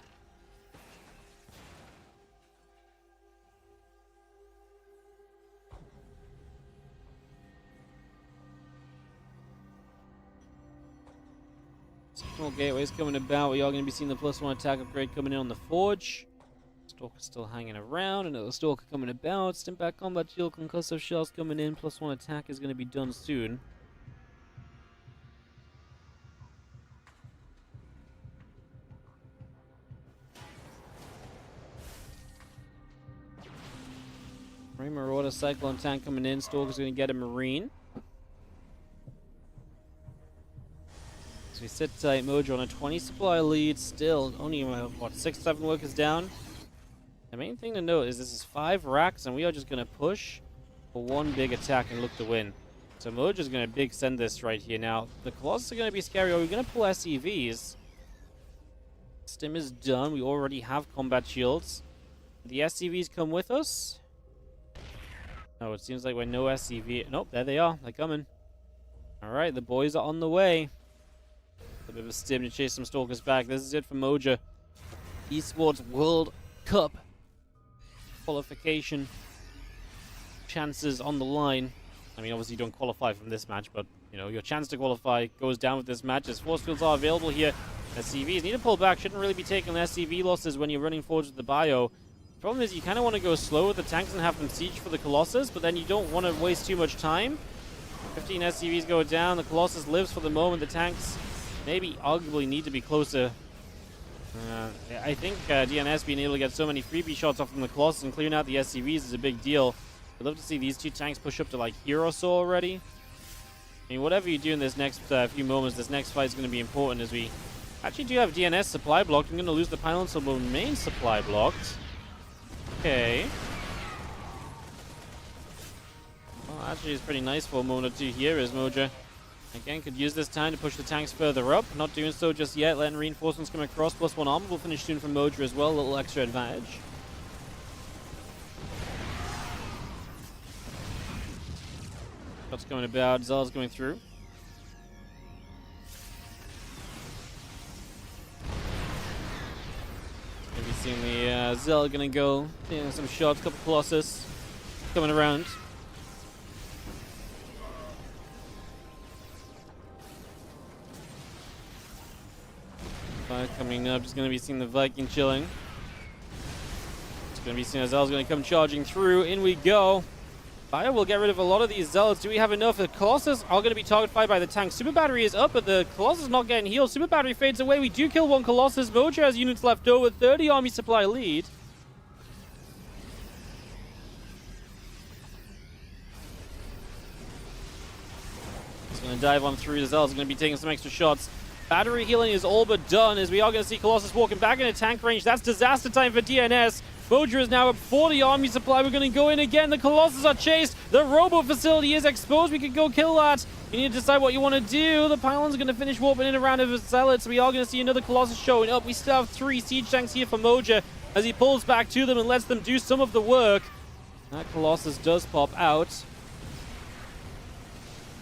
Signal gateways coming about. We are going to be seeing the +1 attack upgrade coming in on the Forge. Stalker still hanging around. Another Stalker coming about. Stimpak combat shield, concussive shells coming in. +1 attack is going to be done soon. Marine Marauder, Cyclone tank coming in. Stalker's going to get a Marine. So we sit tight. Mojo on a 20 supply lead. Still only, what, 6-7 workers down? The main thing to note is this is 5 racks, and we are just going to push for one big attack and look to win. So Mojo's going to big send this right here. Now, the Colossus are going to be scary. Are we going to pull SCVs? Stim is done. We already have combat shields. The SCVs come with us? No, it seems like we're no SCV. Nope, there they are. They're coming. Alright, the boys are on the way. A bit of a stim to chase some Stalkers back. This is it for Moja. Esports World Cup qualification chances on the line. I mean, obviously you don't qualify from this match, but, you know, your chance to qualify goes down with this match as force fields are available here. SCVs need to pull back. Shouldn't really be taking SCV losses when you're running forwards with the bio. The problem is you kind of want to go slow with the tanks and have them siege for the Colossus, but then you don't want to waste too much time. 15 SCVs go down. The Colossus lives for the moment. The tanks maybe arguably need to be closer. I think DNS being able to get so many freebie shots off from the Colossus and clearing out the SCVs is a big deal. I'd love to see these two tanks push up to like here or so already. I mean, whatever you do in this next few moments, this next fight is going to be important as we actually do have DNS supply blocked. I'm going to lose the pylon, so we'll remain supply blocked. Okay. Well, actually, it's pretty nice for a moment or two here as Moja, again, could use this time to push the tanks further up. Not doing so just yet, letting reinforcements come across. +1 armor will finish soon from Moja as well. A little extra advantage. Shots going about. Zell's going through. Maybe seeing the Zell gonna go. Yeah, some shots, couple Colossus coming around. Coming up, just gonna be seeing the Viking chilling. It's gonna be seeing Zell's gonna come charging through. In we go. Fire will get rid of a lot of these Zealots. Do we have enough? The Colossus are going to be target fired by the tank. Super Battery is up, but the Colossus is not getting healed. Super Battery fades away. We do kill one Colossus. Mojo has units left over. 30 army supply lead. He's going to dive on through. The Zealot's going to be taking some extra shots. Battery healing is all but done as we are going to see Colossus walking back into tank range. That's disaster time for DNS. Mojo is now at 40 army supply. We're going to go in again. The Colossus are chased. The robo facility is exposed. We could go kill that. You need to decide what you want to do. The pylon's going to finish warping in around of his Zealots. We are going to see another Colossus showing up. We still have 3 siege tanks here for Mojo as he pulls back to them and lets them do some of the work. That Colossus does pop out.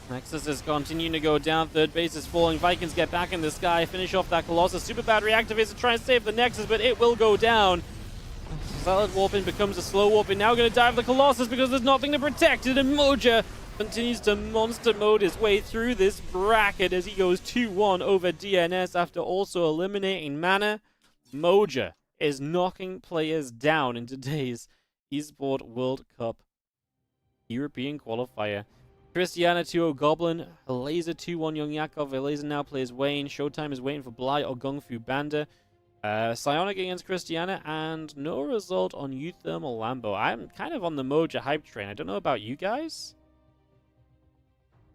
Nexus is continuing to go down. Third base is falling. Vikings get back in the sky. Finish off that Colossus. Super Battery activates to try and save the Nexus, but it will go down. Solid warping becomes a slow warping. Now going to dive the Colossus because there's nothing to protect it. And Moja continues to monster mode his way through this bracket as he goes 2-1 over DNS after also eliminating mana. Moja is knocking players down in today's Esport World Cup European qualifier. Christiana 2-0 Goblin, Laser 2-1 Young Yakov. Laser now plays Wayne. Showtime is waiting for Bly or Gung Fu Banda. Psionic against Christiana, and no result on Euthermal Lambo. I'm kind of on the Moja hype train. I don't know about you guys,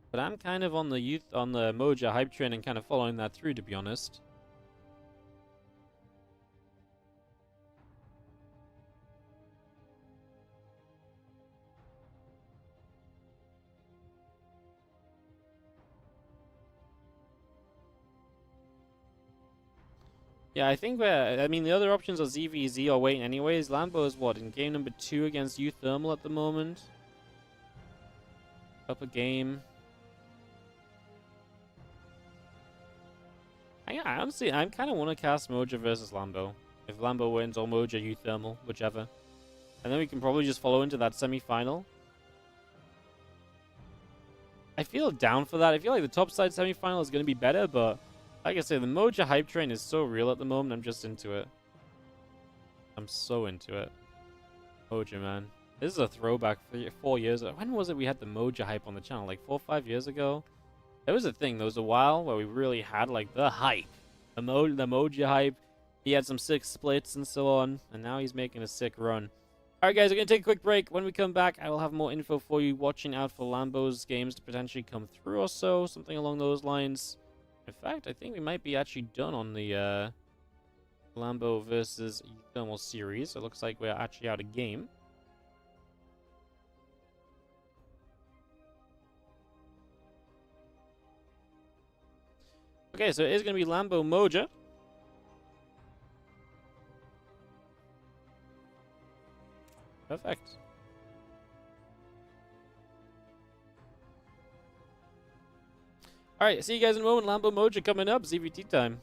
but I'm kind of on the Moja hype train and kind of following that through, to be honest. Yeah, I think I mean, the other options are ZVZ or waiting anyways. Lambo is what, in game number 2 against Euthermal at the moment? Up a game. Honestly, I kind of want to cast Moja versus Lambo. If Lambo wins or Moja Euthermal, whichever. And then we can probably just follow into that semi-final. I feel down for that. I feel like the top side semi-final is going to be better, but like I say, the Moja hype train is so real at the moment. I'm just into it. I'm so into it. Moja, man. This is a throwback 4 years ago. When was it we had the Moja hype on the channel? Like 4 or 5 years ago? There was a thing. There was a while where we really had like the hype. The Moja hype. He had some sick splits and so on. And now he's making a sick run. Alright guys, we're going to take a quick break. When we come back, I will have more info for you. Watching out for Lambo's games to potentially come through or so. Something along those lines. In fact, I think we might be actually done on the Lambo versus Thermal series. So it looks like we're actually out of game. Okay, so it is going to be Lambo Moja. Perfect. Alright, see you guys in a moment. Lambo Moja coming up. ZVT time.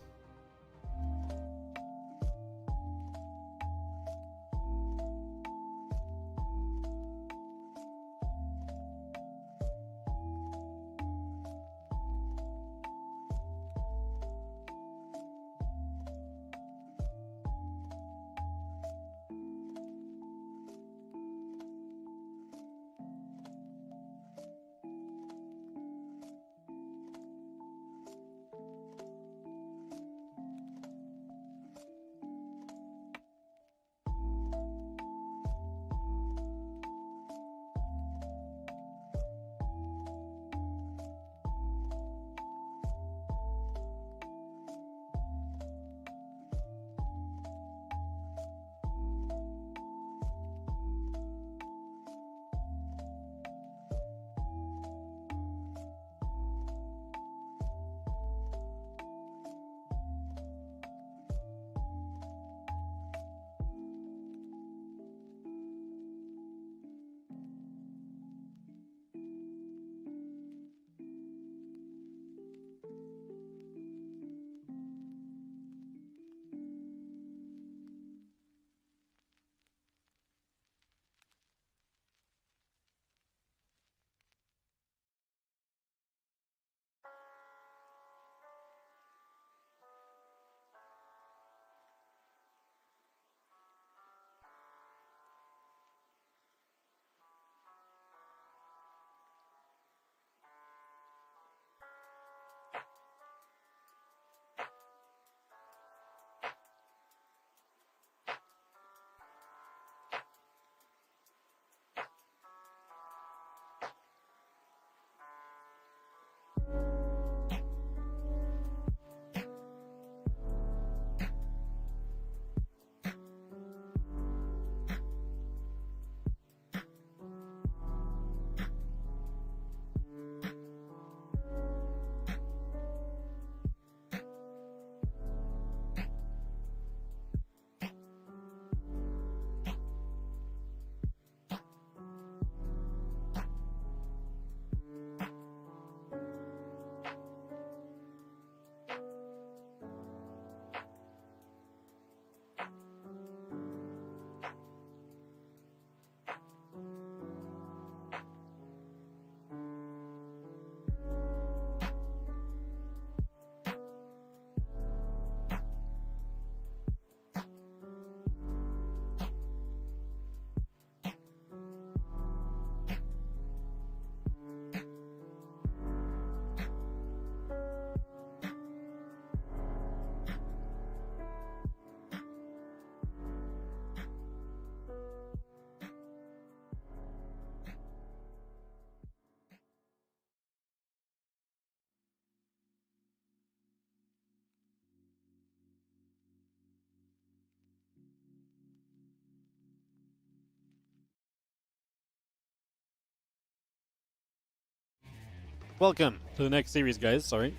Welcome to the next series, guys. Sorry.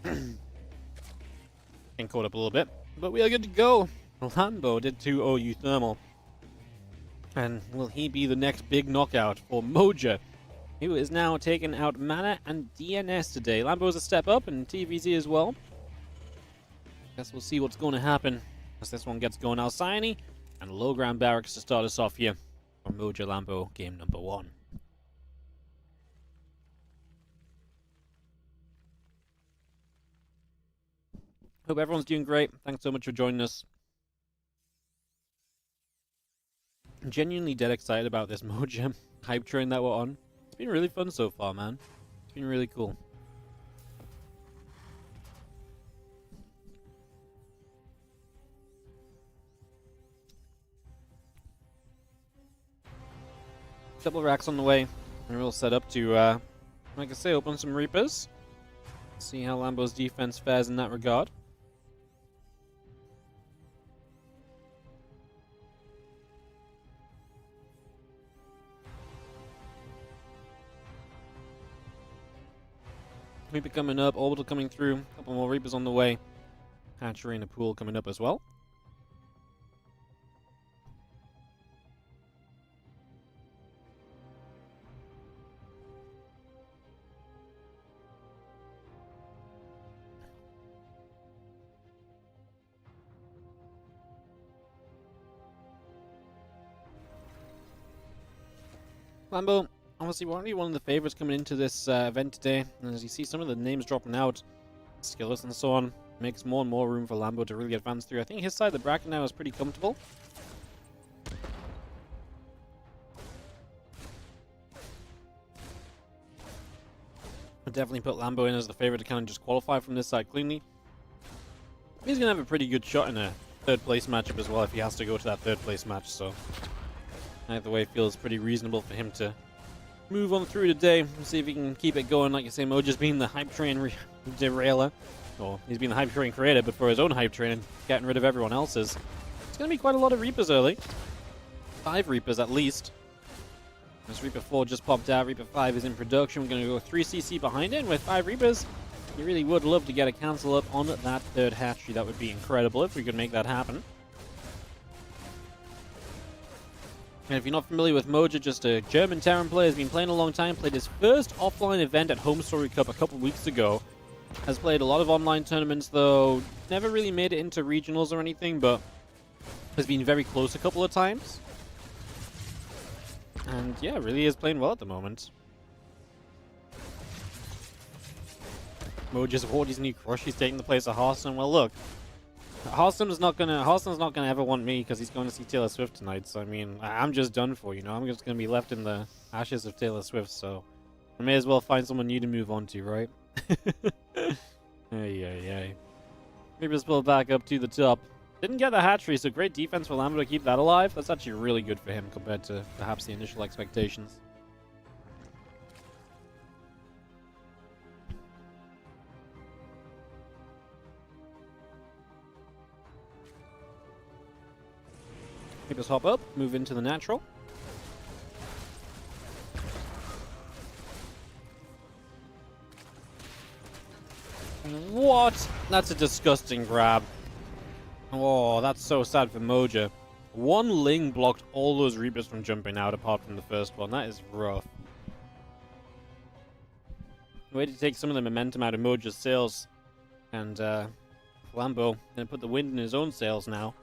Getting caught up a little bit. But we are good to go. Lambo did 2-0 U Thermal. And will he be the next big knockout for Moja, who is now taking out Mana and DNS today? Lambo is a step up, and TVZ as well. Guess we'll see what's going to happen as this one gets going. Alcyone and Low Ground Barracks to start us off here for Moja Lambo game number 1. Hope everyone's doing great. Thanks so much for joining us. I'm genuinely dead excited about this Moja hype train that we're on. It's been really fun so far, man. It's been really cool. couple of racks on the way. And we'll set up to, like I say, open some Reapers. See how Lambo's defense fares in that regard. Reaper coming up, Orbital coming through, a couple more Reapers on the way. Hatchery and a pool coming up as well. Lambo, obviously, we're already one of the favorites coming into this event today. And as you see, some of the names dropping out, Skillers and so on, makes more and more room for Lambo to really advance through. I think his side of the bracket now is pretty comfortable. I'd definitely put Lambo in as the favorite to kind of just qualify from this side cleanly. He's going to have a pretty good shot in a third place matchup as well if he has to go to that third place match, so either way, it feels pretty reasonable for him to move on through today and see if he can keep it going. Like you say, Moja's been the hype train derailer. Or he's been the hype train creator, but for his own hype train, getting rid of everyone else's. It's going to be quite a lot of Reapers early. 5 Reapers at least. As Reaper 4 just popped out, Reaper 5 is in production. We're going to go 3cc behind it, and with 5 Reapers, you really would love to get a cancel up on that third hatchery. That would be incredible if we could make that happen. And if you're not familiar with Moja, just a German Terran player, has been playing a long time, played his first offline event at Home Story Cup a couple weeks ago. Has played a lot of online tournaments, though never really made it into regionals or anything, but has been very close a couple of times. And yeah, really is playing well at the moment. Moja's Wardy's new crush, he's taking the place of Hearthstone. Well, look, Hearthstone's not gonna ever want me because he's going to see Taylor Swift tonight. So I mean, I'm just done for, you know. I'm just gonna be left in the ashes of Taylor Swift. So I may as well find someone new to move on to, right? Ay. Reapers pulled back up to the top. Didn't get the hatchery, so great defense for Lambo to keep that alive. That's actually really good for him compared to perhaps the initial expectations. Reapers hop up, move into the natural. What? That's a disgusting grab. Oh, that's so sad for Moja. One Ling blocked all those Reapers from jumping out apart from the first one. That is rough. Way to take some of the momentum out of Moja's sails. And Lambo gonna put the wind in his own sails now.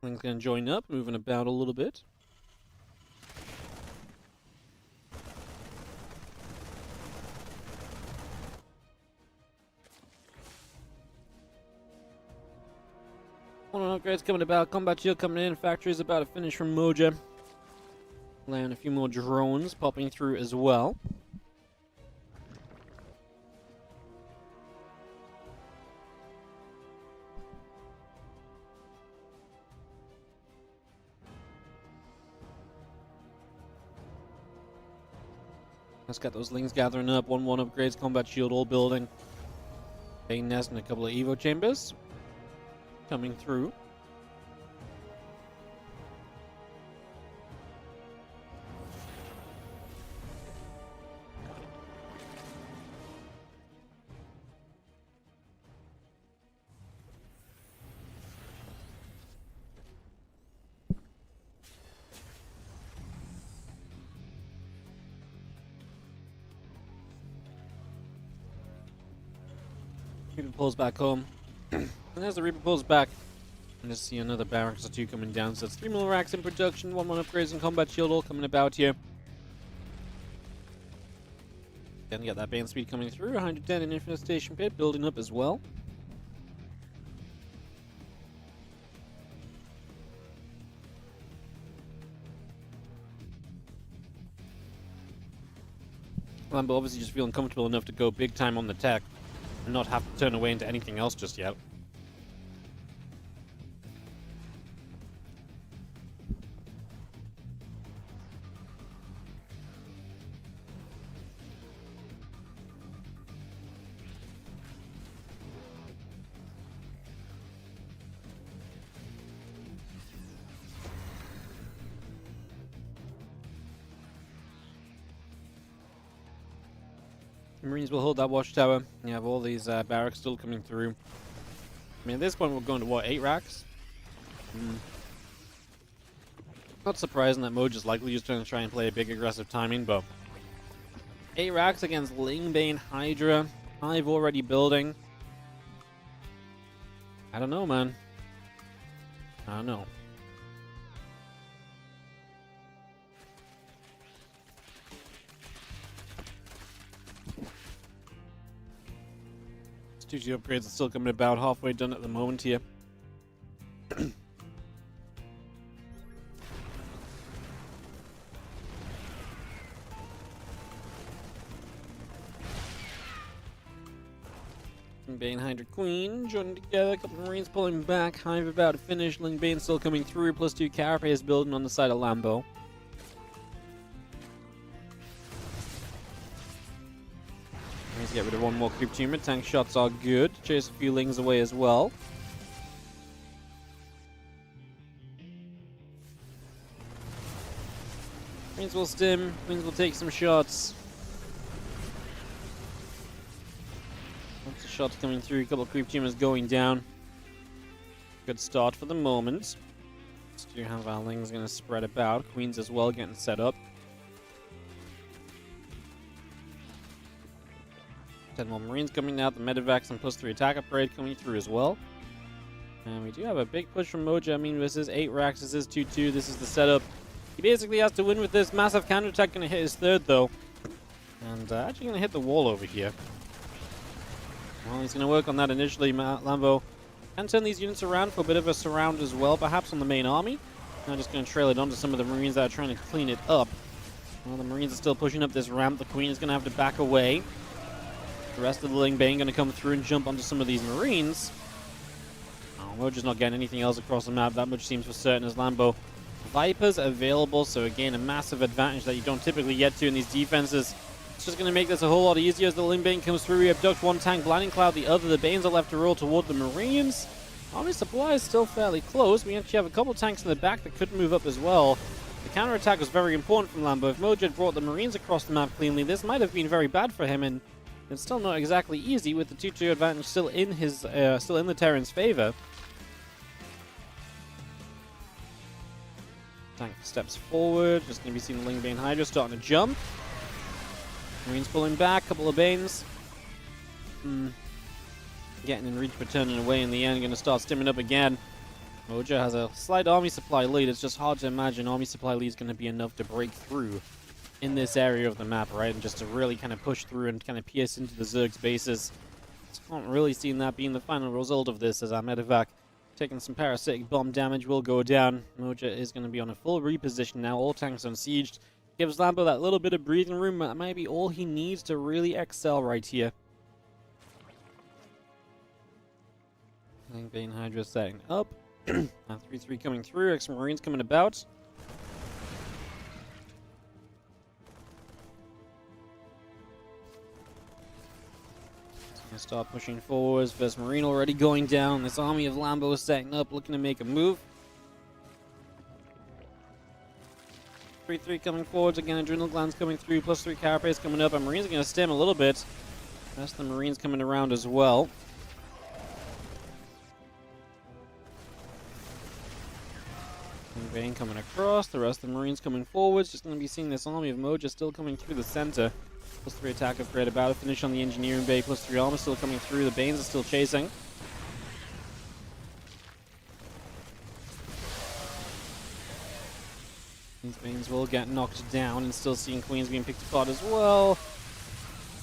Ling's gonna join up, moving about a little bit. One upgrades coming about, combat shield coming in, factory's about to finish from Moja. Land a few more drones popping through as well. Let's get those Lings gathering up. 1-1 upgrades, combat shield all building. Bane nest and a couple of Evo chambers coming through. Reaper pulls back home. And as the Reaper pulls back, and just see another barracks or two coming down. So it's 3 more racks in production, 1-1 upgrades and combat shield all coming about here. Then get that bane speed coming through, 110 in infestation pit building up as well. Lambo obviously just feeling comfortable enough to go big time on the tech. and not have to turn away into anything else just yet. Marines will hold that watchtower. You have all these barracks still coming through. I mean, at this point, we're going to, what, 8 racks? Not surprising that Moj is likely just going to try and play a big aggressive timing, but 8 racks against Lingbane Hydra. 5 already building. I don't know, man. I don't know. Studio upgrades are still coming about, halfway done at the moment here. Lingbane Hydra Queen joining together, a couple of Marines pulling back, Hive about to finish, Lingbane still coming through, +2 Carapace building on the side of Lambo. Let's get rid of one more creep tumor. Tank shots are good. Chase a few lings away as well. Queens will stim. Queens will take some shots. Lots of shots coming through. A couple of creep tumors going down. Good start for the moment. Do have our lings going to spread about. Queens as well getting set up. 10 more Marines coming out, the Medivacs and +3 attack upgrade coming through as well. And we do have a big push from Moja. I mean, this is 8 racks, this is 2-2, this is the setup. He basically has to win with this. Massive counterattack going to hit his 3rd though. And actually going to hit the wall over here. Well, he's going to work on that initially. Lambo can turn these units around for a bit of a surround as well, perhaps on the main army. Now just going to trail it onto some of the Marines that are trying to clean it up. Well, the Marines are still pushing up this ramp. The Queen is going to have to back away. The rest of the Lingbane going to come through and jump onto some of these Marines. Oh, Moja's not getting anything else across the map. That much seems for certain as Lambo. Vipers available, so again, a massive advantage that you don't typically get to in these defenses. It's just going to make this a whole lot easier as the Lingbane comes through. We abduct one tank, Blinding Cloud the other. The Banes are left to roll toward the Marines. Army supply is still fairly close. We actually have a couple tanks in the back that could move up as well. The counterattack was very important from Lambo. If Moja had brought the Marines across the map cleanly, this might have been very bad for him, and it's still not exactly easy with the 2-2 advantage still in his, still in the Terran's favor. Tank steps forward. Just going to be seeing the Lingbane Hydra starting to jump. Marines pulling back. Couple of Banes. Getting in reach but turning away in the end. Going to start stimming up again. Moja has a slight army supply lead. It's just hard to imagine army supply lead is going to be enough to break through in this area of the map, right? And just to really kind of push through and kind of pierce into the Zerg's bases. Just can't really see that being the final result of this, as our Medivac taking some parasitic bomb damage will go down. Moja is going to be on a full reposition now. All tanks unsieged. Gives Lambo that little bit of breathing room. That might be all he needs to really excel right here. Lingbane Hydra setting up. 3-3 coming through. Extra Marines coming about. Gonna start pushing forwards. First Marine already going down. This army of Lambo is setting up, looking to make a move. 3-3 coming forwards. Again, Adrenal Glands coming through. +3 Carapace coming up. And Marines are going to stem a little bit. The rest of the Marines coming around as well. Vein coming across. The rest of the Marines coming forwards. Just going to be seeing this army of Moja still coming through the center. +3 attack upgrade about to finish on the engineering bay. +3 armor still coming through. The Banes are still chasing. These Banes will get knocked down, and still seeing Queens being picked apart as well.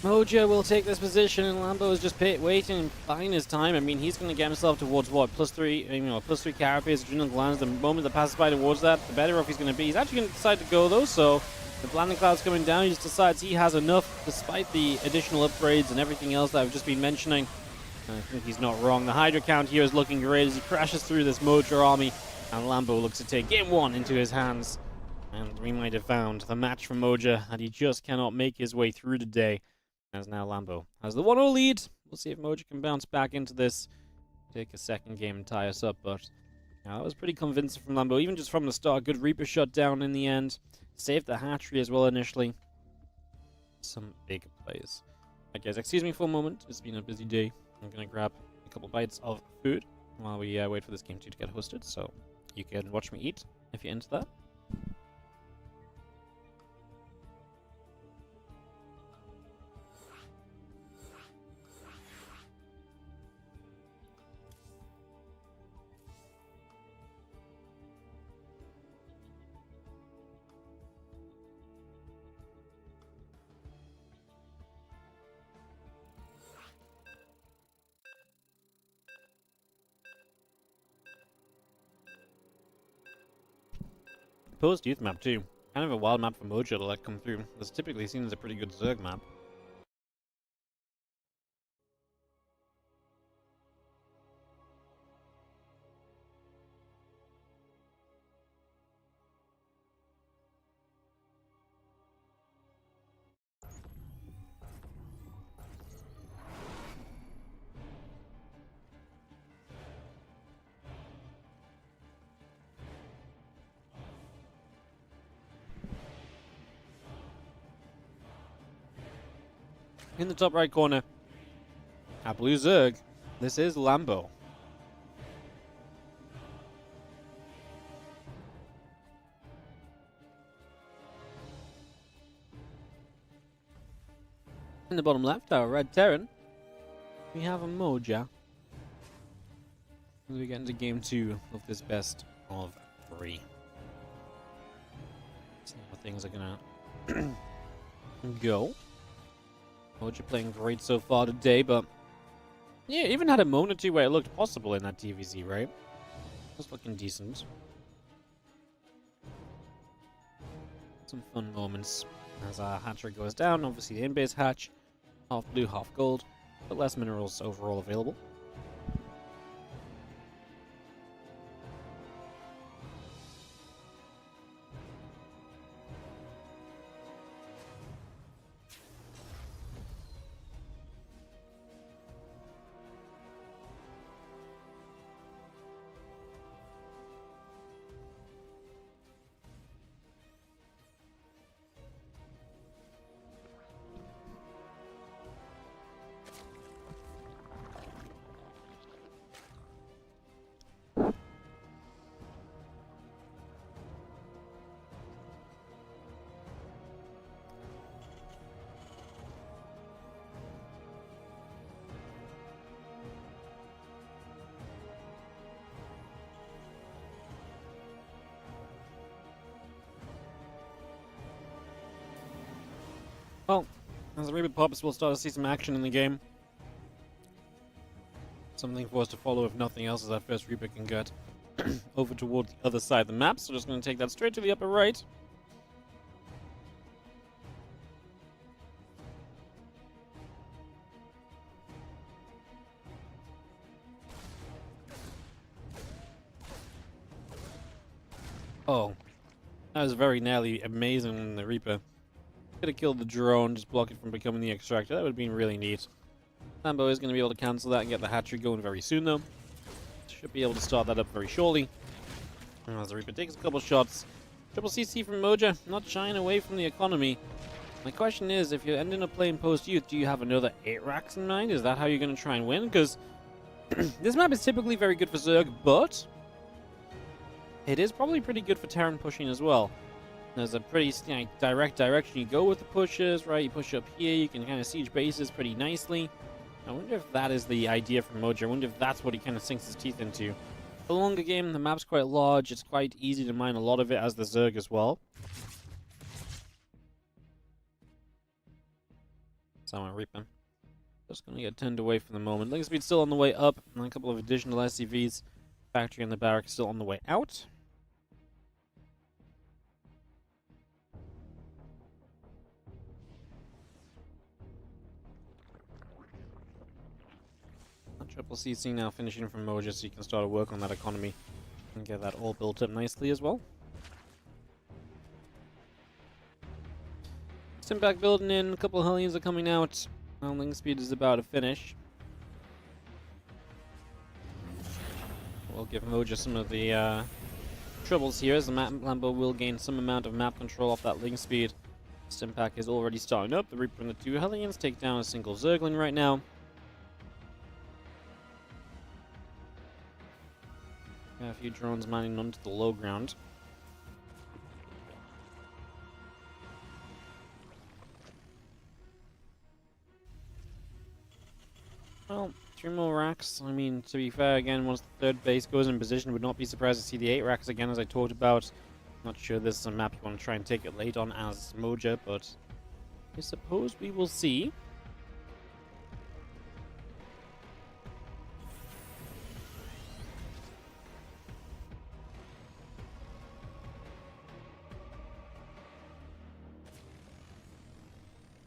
Moja will take this position, and Lambo is just waiting and buying his time. I mean, he's going to get himself towards what? +3, +3 Carapace, Adrenal Glands. The moment that passes by towards that, the better off he's going to be. He's actually going to decide to go though, so The landing cloud's coming down. He just decides he has enough, despite the additional upgrades and everything else that I've just been mentioning. And I think he's not wrong. The Hydra count here is looking great as he crashes through this Mojo army, and Lambo looks to take game 1 into his hands. And we might have found the match for Moja, and he just cannot make his way through today, as now Lambo has the 1-0 lead. We'll see if Moja can bounce back into this, take a second game and tie us up, but that was pretty convincing from Lambo, even just from the start. Good Reaper shut down in the end. Saved the hatchery as well initially. Some big plays. Alright guys, excuse me for a moment. It's been a busy day. I'm going to grab a couple bites of food while we wait for this game 2 to get hosted, so you can watch me eat if you're into that. Post youth map too. Kind of a wild map for Mojo to let come through. It's typically seen as a pretty good Zerg map. In the top right corner, a blue Zerg. This is Lambo. In the bottom left, our red Terran, we have a Moja. As we get into game 2 of this best of 3. See how things are gonna go. Moja playing great so far today, but yeah, even had a moment or two where it looked possible in that TVZ, right? Just looking decent. Some fun moments as our hatchery goes down. Obviously, the in-base hatch, half blue, half gold, but less minerals overall available. Well, as the Reaper pops, we'll start to see some action in the game. Something for us to follow, if nothing else, as our first Reaper can get over towards the other side of the map. So just going to take that straight to the upper right. Oh, that was very nearly amazing in the Reaper. Could have killed the drone, just block it from becoming the extractor. That would have been really neat. Lambo is going to be able to cancel that and get the hatchery going very soon, though. Should be able to start that up very shortly. As the Reaper takes a couple shots. Triple CC from Moja, not shying away from the economy. My question is, if you're ending up playing post-youth, do you have another 8 racks in mind? Is that how you're going to try and win? Because this map is typically very good for Zerg, but it is probably pretty good for Terran pushing as well. There's a pretty direct direction you go with the pushes, right? You push up here, you can kind of siege bases pretty nicely. I wonder if that is the idea for Mojo. I wonder if that's what he kind of sinks his teeth into. The longer game, the map's quite large. It's quite easy to mine a lot of it as the Zerg as well. So I'm reaping. Just going to get turned away for the moment. Link speed still on the way up, and a couple of additional SCVs. Factory and the barracks still on the way out. couple CC now finishing from Moja, so you can start to work on that economy and get that all built up nicely as well. Stimpack building in, a couple of Hellions are coming out. Link speed is about to finish. We'll give Moja some of the troubles here, as the map Lambo will gain some amount of map control off that link speed. Stimpack is already starting up. The Reaper and the 2 Hellions take down a single Zergling right now. Got a few drones mining onto the low ground. Well, 3 more racks. I mean, to be fair, again, once the 3rd base goes in position, would not be surprised to see the 8 racks again, as I talked about. Not sure this is a map you want to try and take it late on as Moja, but I suppose we will see.